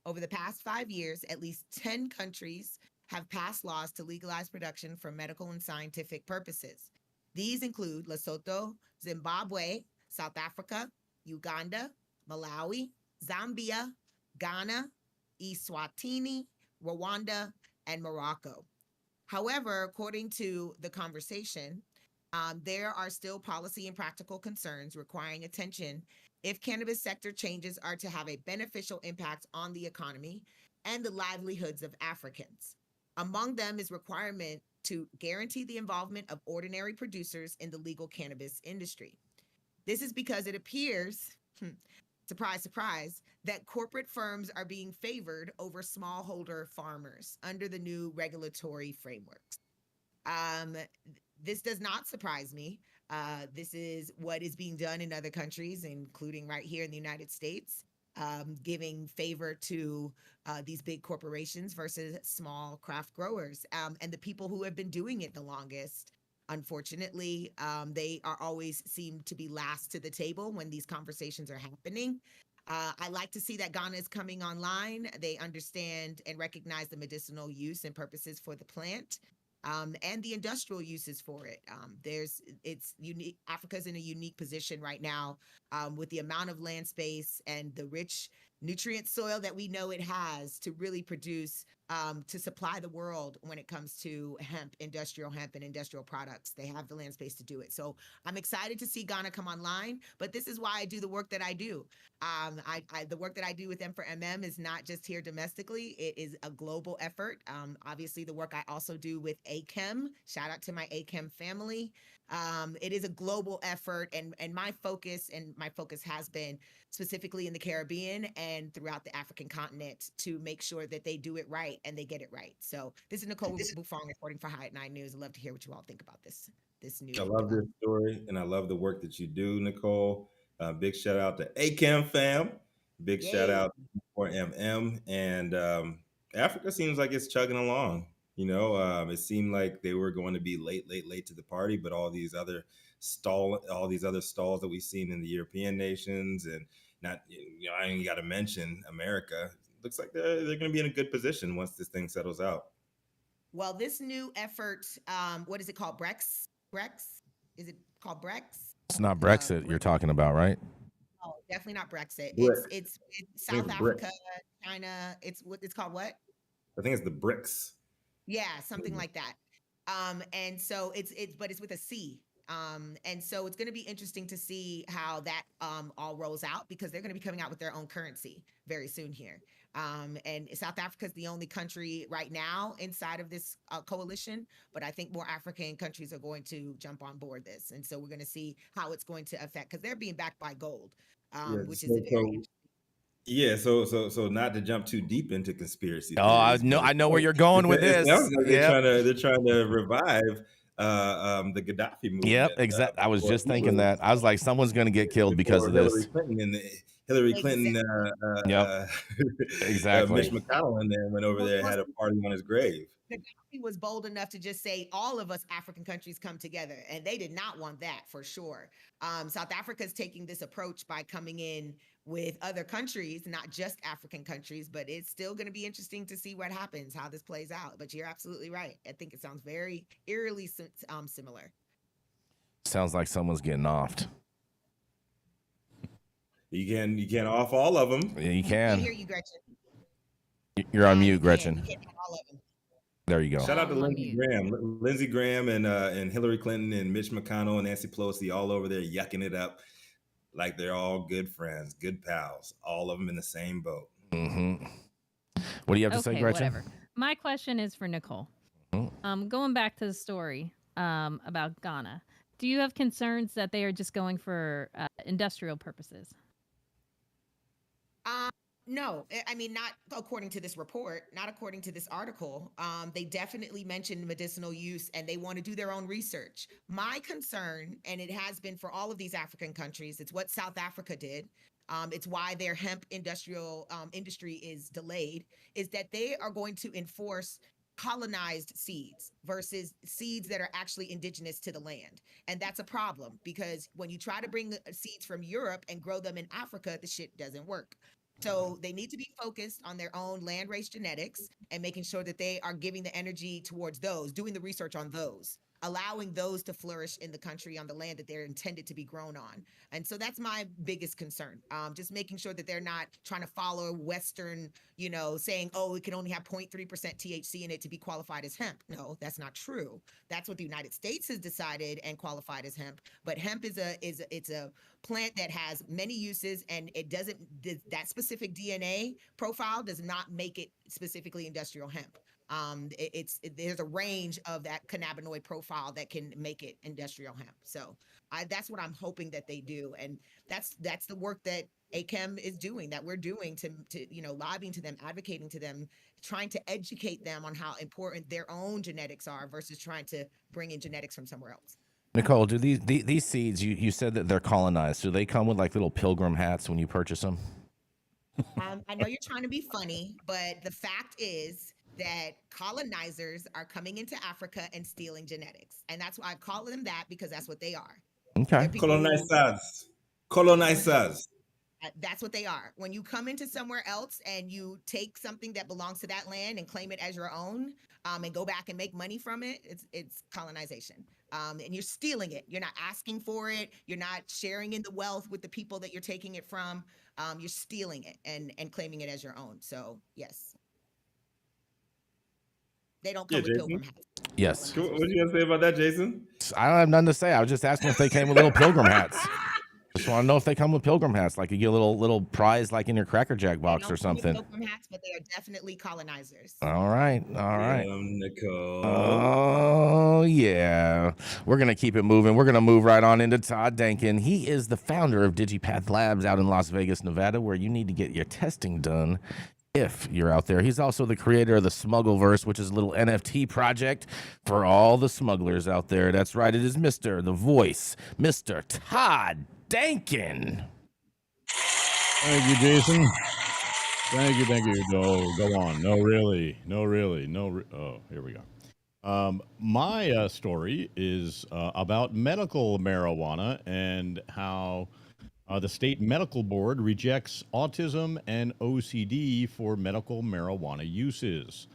Over the past 5 years, at least 10 countries have passed laws to legalize production for medical and scientific purposes. These include Lesotho, Zimbabwe, South Africa, Uganda, Malawi, Zambia, Ghana, Eswatini, Rwanda, and Morocco. However, according to The Conversation, there are still policy and practical concerns requiring attention if cannabis sector changes are to have a beneficial impact on the economy and the livelihoods of Africans. Among them is requirement to guarantee the involvement of ordinary producers in the legal cannabis industry. This is because it appears surprise, surprise, that corporate firms are being favored over smallholder farmers under the new regulatory frameworks. This does not surprise me. This is what is being done in other countries, including right here in the United States, giving favor to these big corporations versus small craft growers. And the people who have been doing it the longest, unfortunately, they are always seem to be last to the table when these conversations are happening. I like to see that Ghana is coming online. They understand and recognize the medicinal use and purposes for the plant. And the industrial uses for it. It's unique. Africa's in a unique position right now with the amount of land space and the rich nutrient soil that we know it has to really produce, to supply the world when it comes to hemp and industrial products. They have the land space to do it. So I'm excited to see Ghana come online, but this is why I do the work that I do. The work that I do with M4MM is not just here domestically. It is a global effort. Obviously, the work I also do with ACHEM, shout out to my ACHEM family. It is a global effort, and my focus has been specifically in the Caribbean and throughout the African continent to make sure that they do it right and they get it right. So this is Nicole Buffong reporting for High at 9 News. I'd love to hear what you all think about this new. I love this story, and I love the work that you do, Nicole. Big shout out to ACAM fam. Big shout out for MM. And Africa seems like it's chugging along. It seemed like they were going to be late to the party, but all these other stalls that we've seen in the European nations, and not, I ain't got to mention America. Looks like they're going to be in a good position once this thing settles out. Well, this new effort, what is it called? Brex? Is it called Brex? It's not Brexit you're talking about, right? Oh, definitely not Brexit. Bricks. It's South Africa, China. It's called what? I think it's the BRICS. Yeah, something like that. And so it's with a C. And so it's going to be interesting to see how that all rolls out, because they're going to be coming out with their own currency very soon here. And South Africa is the only country right now inside of this coalition, but I think more African countries are going to jump on board this. And so we're going to see how it's going to affect, because they're being backed by gold, which is very interesting. Yeah, so not to jump too deep into conspiracy theories. I know where you're going with this. They're trying to revive the Gaddafi movement. Yep, exactly. I was just thinking that. I was like, someone's going to get killed because of this. Hillary Clinton, exactly. Mitch McConnell and then went over there and had a party on his grave. Gaddafi was bold enough to just say all of us African countries come together, and they did not want that for sure. South Africa is taking this approach by coming in with other countries, not just African countries, but it's still going to be interesting to see what happens, how this plays out. But you're absolutely right. I think it sounds very eerily similar. Sounds like someone's getting offed. You can off all of them. Yeah, you can. I can't hear you, Gretchen. You're on mute, Gretchen. You can't have all of them. There you go. Shout out to Lindsey Graham. Lindsey Graham and Hillary Clinton and Mitch McConnell and Nancy Pelosi all over there yucking it up like they're all good friends, good pals, all of them in the same boat. Mm-hmm. What do you have to say, Gretchen? Whatever. My question is for Nicole. Going back to the story about Ghana, do you have concerns that they are just going for industrial purposes? No, I mean, not according to this report, not according to this article. They definitely mentioned medicinal use, and they want to do their own research. My concern, and it has been for all of these African countries, it's what South Africa did. It's why their hemp industry is delayed, is that they are going to enforce colonized seeds versus seeds that are actually indigenous to the land. And that's a problem, because when you try to bring seeds from Europe and grow them in Africa, the shit doesn't work. So they need to be focused on their own land-race genetics and making sure that they are giving the energy towards those, doing the research on those, allowing those to flourish in the country on the land that they're intended to be grown on. And so that's my biggest concern. Just making sure that they're not trying to follow Western, saying, oh, it can only have 0.3% THC in it to be qualified as hemp. No, that's not true. That's what the United States has decided and qualified as hemp. But hemp it's a plant that has many uses, and it doesn't, that specific DNA profile does not make it specifically industrial hemp. There's a range of that cannabinoid profile that can make it industrial hemp. So that's what I'm hoping that they do. And that's the work that ACHEM is doing, that we're doing to lobbying to them, advocating to them, trying to educate them on how important their own genetics are versus trying to bring in genetics from somewhere else. Nicole, do these seeds, you said that they're colonized. Do they come with like little pilgrim hats when you purchase them? I know you're trying to be funny, but the fact is that colonizers are coming into Africa and stealing genetics. And that's why I call them that, because that's what they are. Okay. Colonizers. That's what they are. When you come into somewhere else and you take something that belongs to that land and claim it as your own, and go back and make money from it, it's colonization. And you're stealing it. You're not asking for it. You're not sharing in the wealth with the people that you're taking it from. You're stealing it and claiming it as your own. So yes, they don't come with pilgrim hats. Yes. What did you say about that, Jason? I don't have nothing to say. I was just asking if they came with little pilgrim hats. Just want to know if they come with pilgrim hats, like you get a little prize like in your Cracker Jack box or something. Pilgrim hats, but they are definitely colonizers. All right. Nicole. Oh yeah, we're gonna keep it moving. We're gonna move right on into Todd Denkin. He is the founder of DigiPath Labs out in Las Vegas, Nevada, where you need to get your testing done if you're out there. He's also the creator of the Smuggleverse, which is a little NFT project for all the smugglers out there. That's right. It is Mr. The Voice, Mr. Todd Dakin. Thank you, Jason. Thank you. No, go on. No, really. Oh, here we go. My story is about medical marijuana and how the state medical board rejects autism and OCD for medical marijuana uses.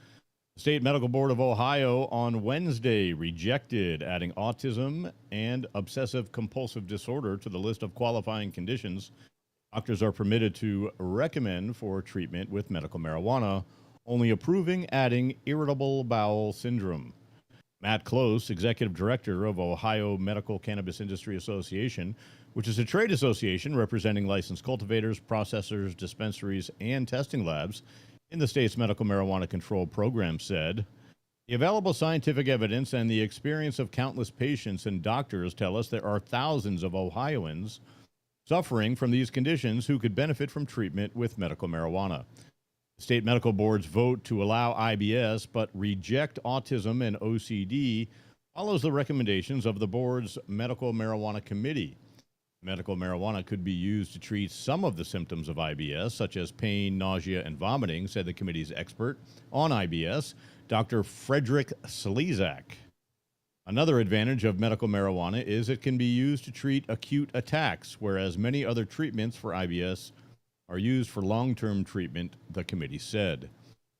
The State Medical Board of Ohio on Wednesday rejected adding autism and obsessive compulsive disorder to the list of qualifying conditions doctors are permitted to recommend for treatment with medical marijuana, only approving adding irritable bowel syndrome. Matt Close, executive director of Ohio Medical Cannabis Industry Association, which is a trade association representing licensed cultivators, processors, dispensaries, and testing labs in the state's medical marijuana control program, said, "The available scientific evidence and the experience of countless patients and doctors tell us there are thousands of Ohioans suffering from these conditions who could benefit from treatment with medical marijuana. The state medical board's vote to allow IBS but reject autism and OCD follows the recommendations of the board's medical marijuana committee. Medical marijuana could be used to treat some of the symptoms of IBS, such as pain, nausea, and vomiting, said the committee's expert on IBS, Dr. Frederick Slezak. Another advantage of medical marijuana is it can be used to treat acute attacks, whereas many other treatments for IBS are used for long-term treatment, the committee said.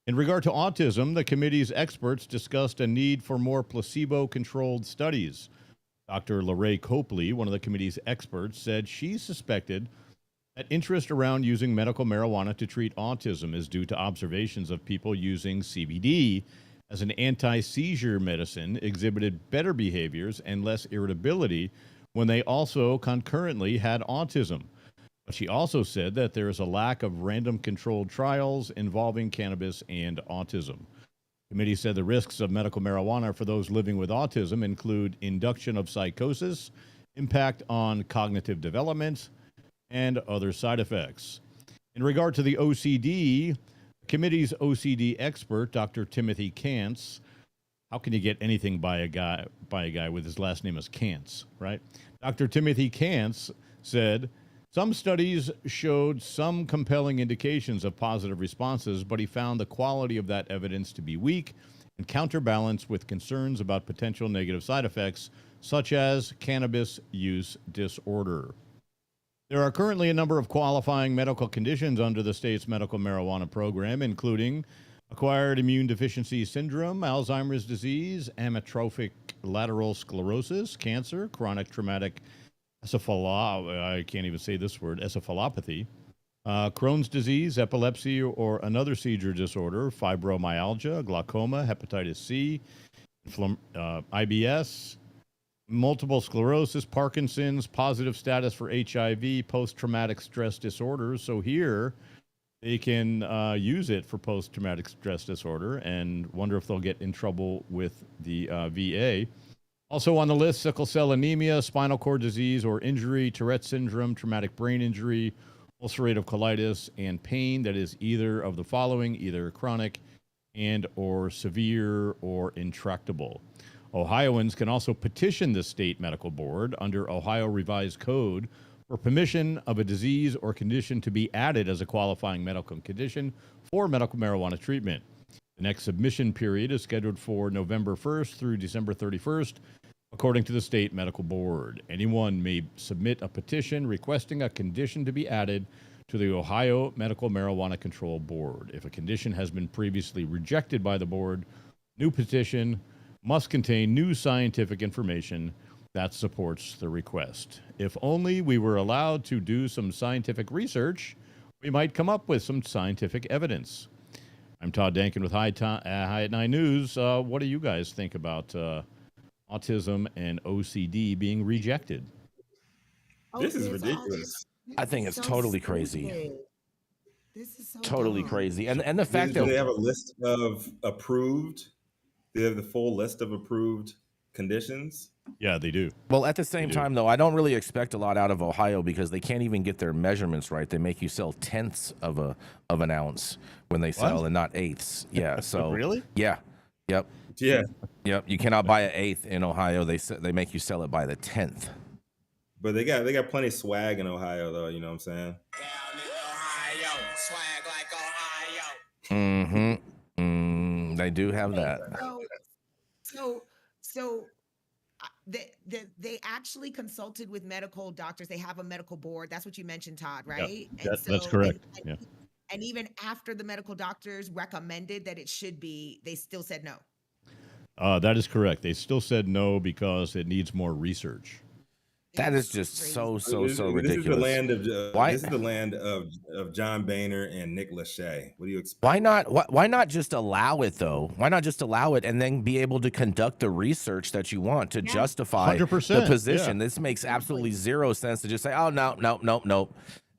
In regard to autism, the committee's experts discussed a need for more placebo-controlled studies. Dr. Lorraine Copley, one of the committee's experts, said she suspected that interest around using medical marijuana to treat autism is due to observations of people using CBD as an anti-seizure medicine exhibited better behaviors and less irritability when they also concurrently had autism. But she also said that there is a lack of random controlled trials involving cannabis and autism. The committee said the risks of medical marijuana for those living with autism include induction of psychosis, impact on cognitive development, and other side effects. In regard to the OCD, the committee's OCD expert, Dr. Timothy Kantz, how can you get anything by a guy with his last name is Kantz, right? Dr. Timothy Kantz said, some studies showed some compelling indications of positive responses, but he found the quality of that evidence to be weak and counterbalanced with concerns about potential negative side effects, such as cannabis use disorder. There are currently a number of qualifying medical conditions under the state's medical marijuana program, including acquired immune deficiency syndrome, Alzheimer's disease, amyotrophic lateral sclerosis, cancer, chronic traumatic encephalopathy, Crohn's disease, epilepsy, or another seizure disorder, fibromyalgia, glaucoma, hepatitis C, IBS, multiple sclerosis, Parkinson's, positive status for HIV, post-traumatic stress disorders. So here they can use it for post-traumatic stress disorder, and wonder if they'll get in trouble with the VA. Also on the list, sickle cell anemia, spinal cord disease or injury, Tourette syndrome, traumatic brain injury, ulcerative colitis, and pain that is either of the following, either chronic and or severe or intractable. Ohioans can also petition the state medical board under Ohio Revised Code for permission of a disease or condition to be added as a qualifying medical condition for medical marijuana treatment. The next submission period is scheduled for November 1st through December 31st, according to the state medical board. Anyone may submit a petition requesting a condition to be added to the Ohio Medical Marijuana Control Board. If a condition has been previously rejected by the board, new petition must contain new scientific information that supports the request. If only we were allowed to do some scientific research, we might come up with some scientific evidence. I'm Todd Denkin with High at 9 News. What do you guys think about autism and OCD being rejected? This is ridiculous. I think it's totally crazy. This is so Totally dumb. crazy. And the fact Do they that have a list of approved? Do they have the full list of approved conditions? Yeah, they do. well, at the same time though, I don't really expect a lot out of Ohio because they can't even get their measurements right. They make you sell tenths of an ounce when they sell and not eighths. Yeah. So Really? Yeah. Yep. Yeah, Yep. You cannot buy an eighth in Ohio. They make you sell it by the 10th. but they got plenty of swag in Ohio, though. You know what I'm saying? Mm-hmm. They do have that. So they actually consulted with medical doctors. They have a medical board. That's what you mentioned, Todd, right? That's correct. Yeah. And even after the medical doctors recommended that it should be, they still said no. That is correct. They still said no because it needs more research. That is just so ridiculous. This is the land of Why- this is the land of John Boehner and Nick Lachey. What do you expect? Why not just allow it though? Why not just allow it and then be able to conduct the research that you want to justify 100%, the position? yeah. This makes absolutely zero sense to just say, oh no.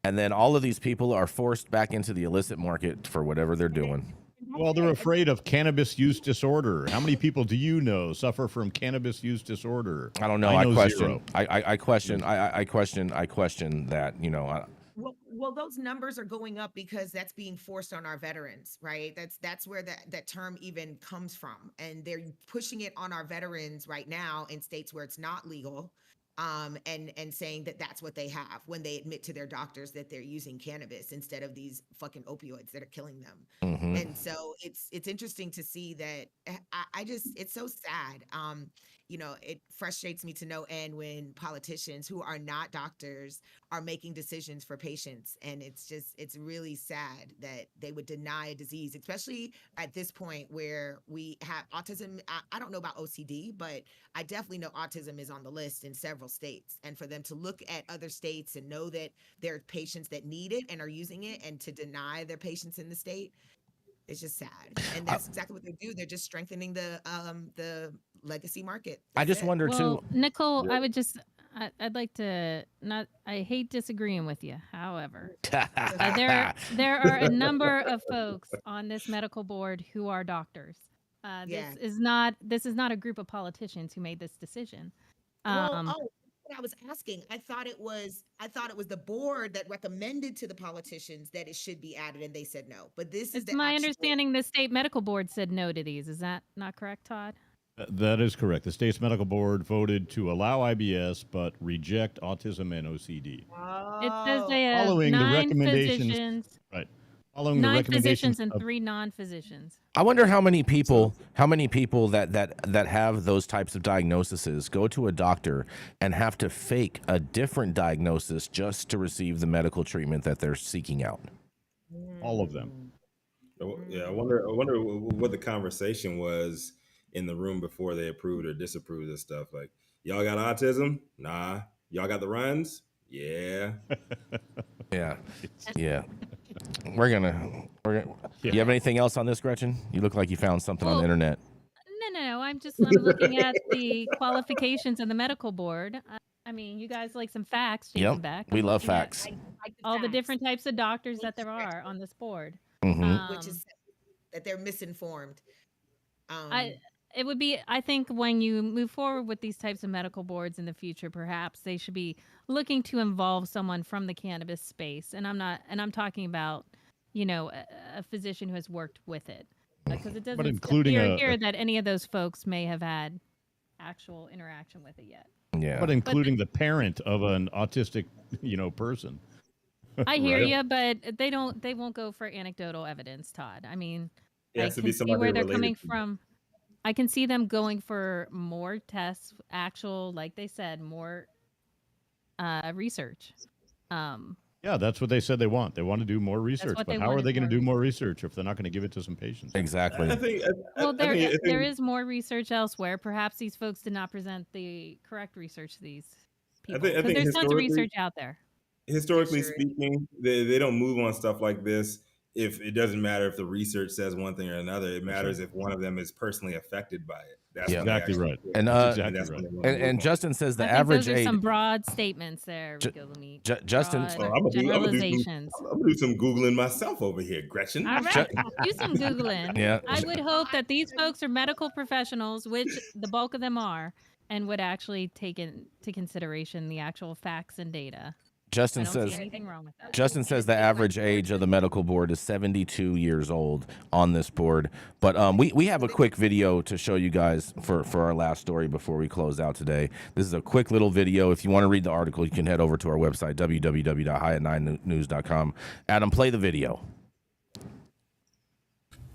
And then all of these people are forced back into the illicit market for whatever they're doing. Well, they're afraid of cannabis use disorder. How many people do you know suffer from cannabis use disorder? I don't know. I question. Zero. I question that. You know. Well, those numbers are going up because that's being forced on our veterans, right? That's where that term even comes from, and they're pushing it on our veterans right now in states where it's not legal, and saying that that's what they have when they admit to their doctors that they're using cannabis instead of these fucking opioids that are killing them. Mm-hmm. And so it's interesting to see that. It's so sad. It frustrates me to no end when politicians who are not doctors are making decisions for patients. And it's really sad that they would deny a disease, especially at this point where we have autism. I don't know about OCD, but I definitely know autism is on the list in several states. And for them to look at other states and know that there are patients that need it and are using it, and to deny their patients in the state, it's just sad. And that's exactly what they do. They're just strengthening the legacy market. I just wonder Well, too. Nicole, I'd like to not. I hate disagreeing with you. However, there are a number of folks on this medical board who are doctors. This is not a group of politicians who made this decision. What I was asking, I thought it was the board that recommended to the politicians that it should be added, and they said no. But this is my understanding. The state medical board said no to these. Is that not correct, Todd? That is correct. The state's medical board voted to allow IBS but reject autism and OCD. It says they have Following the 9 recommendations, physicians, right? Following the 9 recommendations physicians and of- 3 non-physicians. I wonder how many people that have those types of diagnoses go to a doctor and have to fake a different diagnosis just to receive the medical treatment that they're seeking out. all of them. Yeah, I wonder what the conversation was in the room before they approved or disapproved this stuff. Like, y'all got autism? Nah. Y'all got the runs? Yeah. Yeah. We're gonna. You have anything else on this, Gretchen? You look like you found something on the internet. No. I'm looking at the qualifications of the medical board. I mean, you guys like some facts, Jason Beck. We I'm love looking at facts. all the different types of doctors that there are on this board. Which is that they're misinformed. It would be, I think, when you move forward with these types of medical boards in the future, perhaps they should be looking to involve someone from the cannabis space. And I'm talking about, a physician who has worked with it, because it doesn't appear here that any of those folks may have had actual interaction with it yet. Yeah. But including the parent of an autistic, person. I hear you, but they won't go for anecdotal evidence, Todd. I mean, I can see where they're coming from. I can see them going for more tests, like they said, more research. Yeah, that's what they said they want. They want to do more research. But how are they going to do more research if they're not going to give it to some patients? Exactly. There is more research elsewhere. Perhaps these folks did not present the correct research to these people. Because there's tons of research out there. Historically speaking, they don't move on stuff like this if it doesn't matter if the research says one thing or another. It matters if one of them is personally affected by it. That's exactly right. And Justin says the average those are age. some broad statements there, Rico Lamitte. Justin, I'm gonna do some Googling myself over here, Gretchen. All right, do some Googling. Yeah. I would hope that these folks are medical professionals, which the bulk of them are, and would actually take into consideration the actual facts and data. Justin says the average age of the medical board is 72 years old on this board. But we have a quick video to show you guys for our last story before we close out today. This is a quick little video. If you want to read the article, you can head over to our website, www.highat9news.com. Adam, play the video.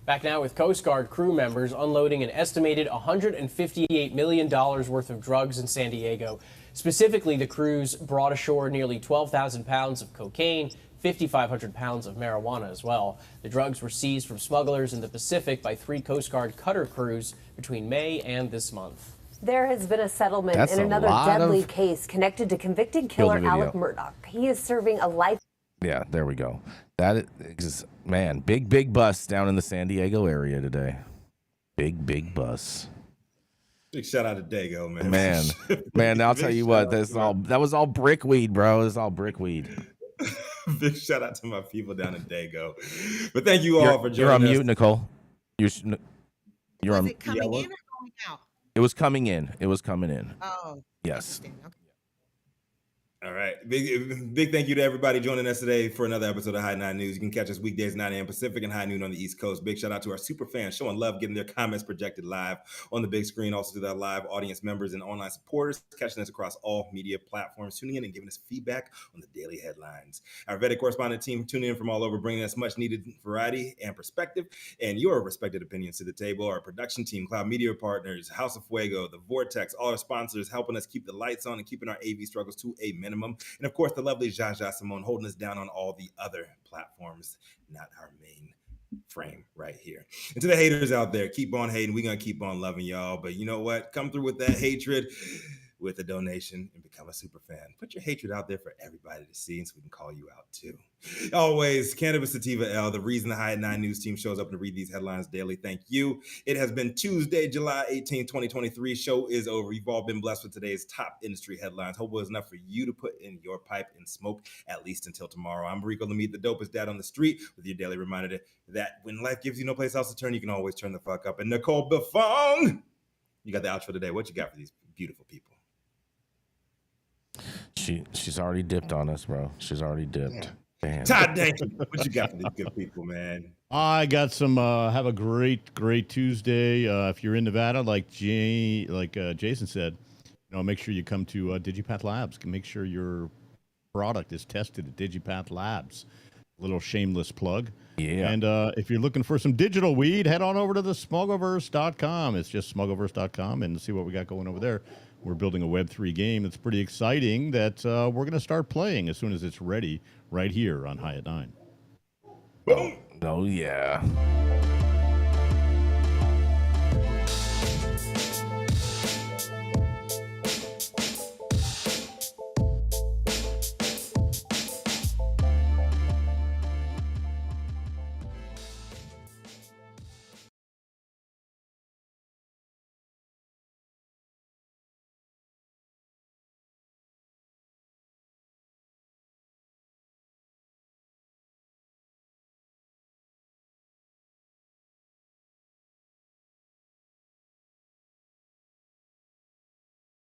Back now with Coast Guard crew members unloading an estimated $158 million worth of drugs in San Diego. Specifically, the crews brought ashore nearly 12,000 pounds of cocaine, 5,500 pounds of marijuana as well. The drugs were seized from smugglers in the Pacific by 3 Coast Guard cutter crews between May and this month. There has been a settlement in another deadly case connected to convicted killer Alec Murdaugh. He is serving a life. Yeah, there we go. That is, man, big bus down in the San Diego area today. Big bus. Big shout out to Dago, man. Man, I'll tell you what, that was all brickweed, bro. It was all brickweed. Big shout out to my people down in Dago. But thank you all for joining us. You're on mute, Nicole. You're on. It coming in or going out? It was coming in. Oh. Yes. Okay. All right. Big thank you to everybody joining us today for another episode of High 9 News. You can catch us weekdays 9 a.m. Pacific and high noon on the East Coast. Big shout out to our super fans showing love, getting their comments projected live on the big screen. Also to our live audience members and online supporters catching us across all media platforms, tuning in and giving us feedback on the daily headlines. Our vetted correspondent team tuning in from all over, bringing us much needed variety and perspective and your respected opinions to the table. Our production team, Cloud Media Partners, House of Fuego, The Vortex, all our sponsors helping us keep the lights on and keeping our AV struggles to a minimum. And of course, the lovely Jaja Simone holding us down on all the other platforms, not our main frame right here. And to the haters out there, keep on hating. We're going to keep on loving y'all. But you know what? Come through with that hatred with a donation and become a super fan. Put your hatred out there for everybody to see so we can call you out too. Always, Cannabis Sativa L, the reason the High 9 News team shows up to read these headlines daily. Thank you. It has been Tuesday, July 18, 2023. Show is over. You've all been blessed with today's top industry headlines. Hope it was enough for you to put in your pipe and smoke at least until tomorrow. I'm Rico Lamitte, the dopest dad on the street, with your daily reminder that when life gives you no place else to turn, you can always turn the fuck up. And Nicole Buffong, you got the outro today. What you got for these beautiful people? She's already dipped on us, bro. She's already dipped. Damn. Todd Dakin, what you got for these good people, man? I got some. Have a great Tuesday. If you're in Nevada, like Jason said, make sure you come to Digipath Labs. Make sure your product is tested at Digipath Labs. Little shameless plug. Yeah. And if you're looking for some digital weed, head on over to the smuggleverse.com. It's just smuggleverse.com and see what we got going over there. We're building a Web3 game that's pretty exciting that we're going to start playing as soon as it's ready right here on High at 9. Boom. Oh, yeah.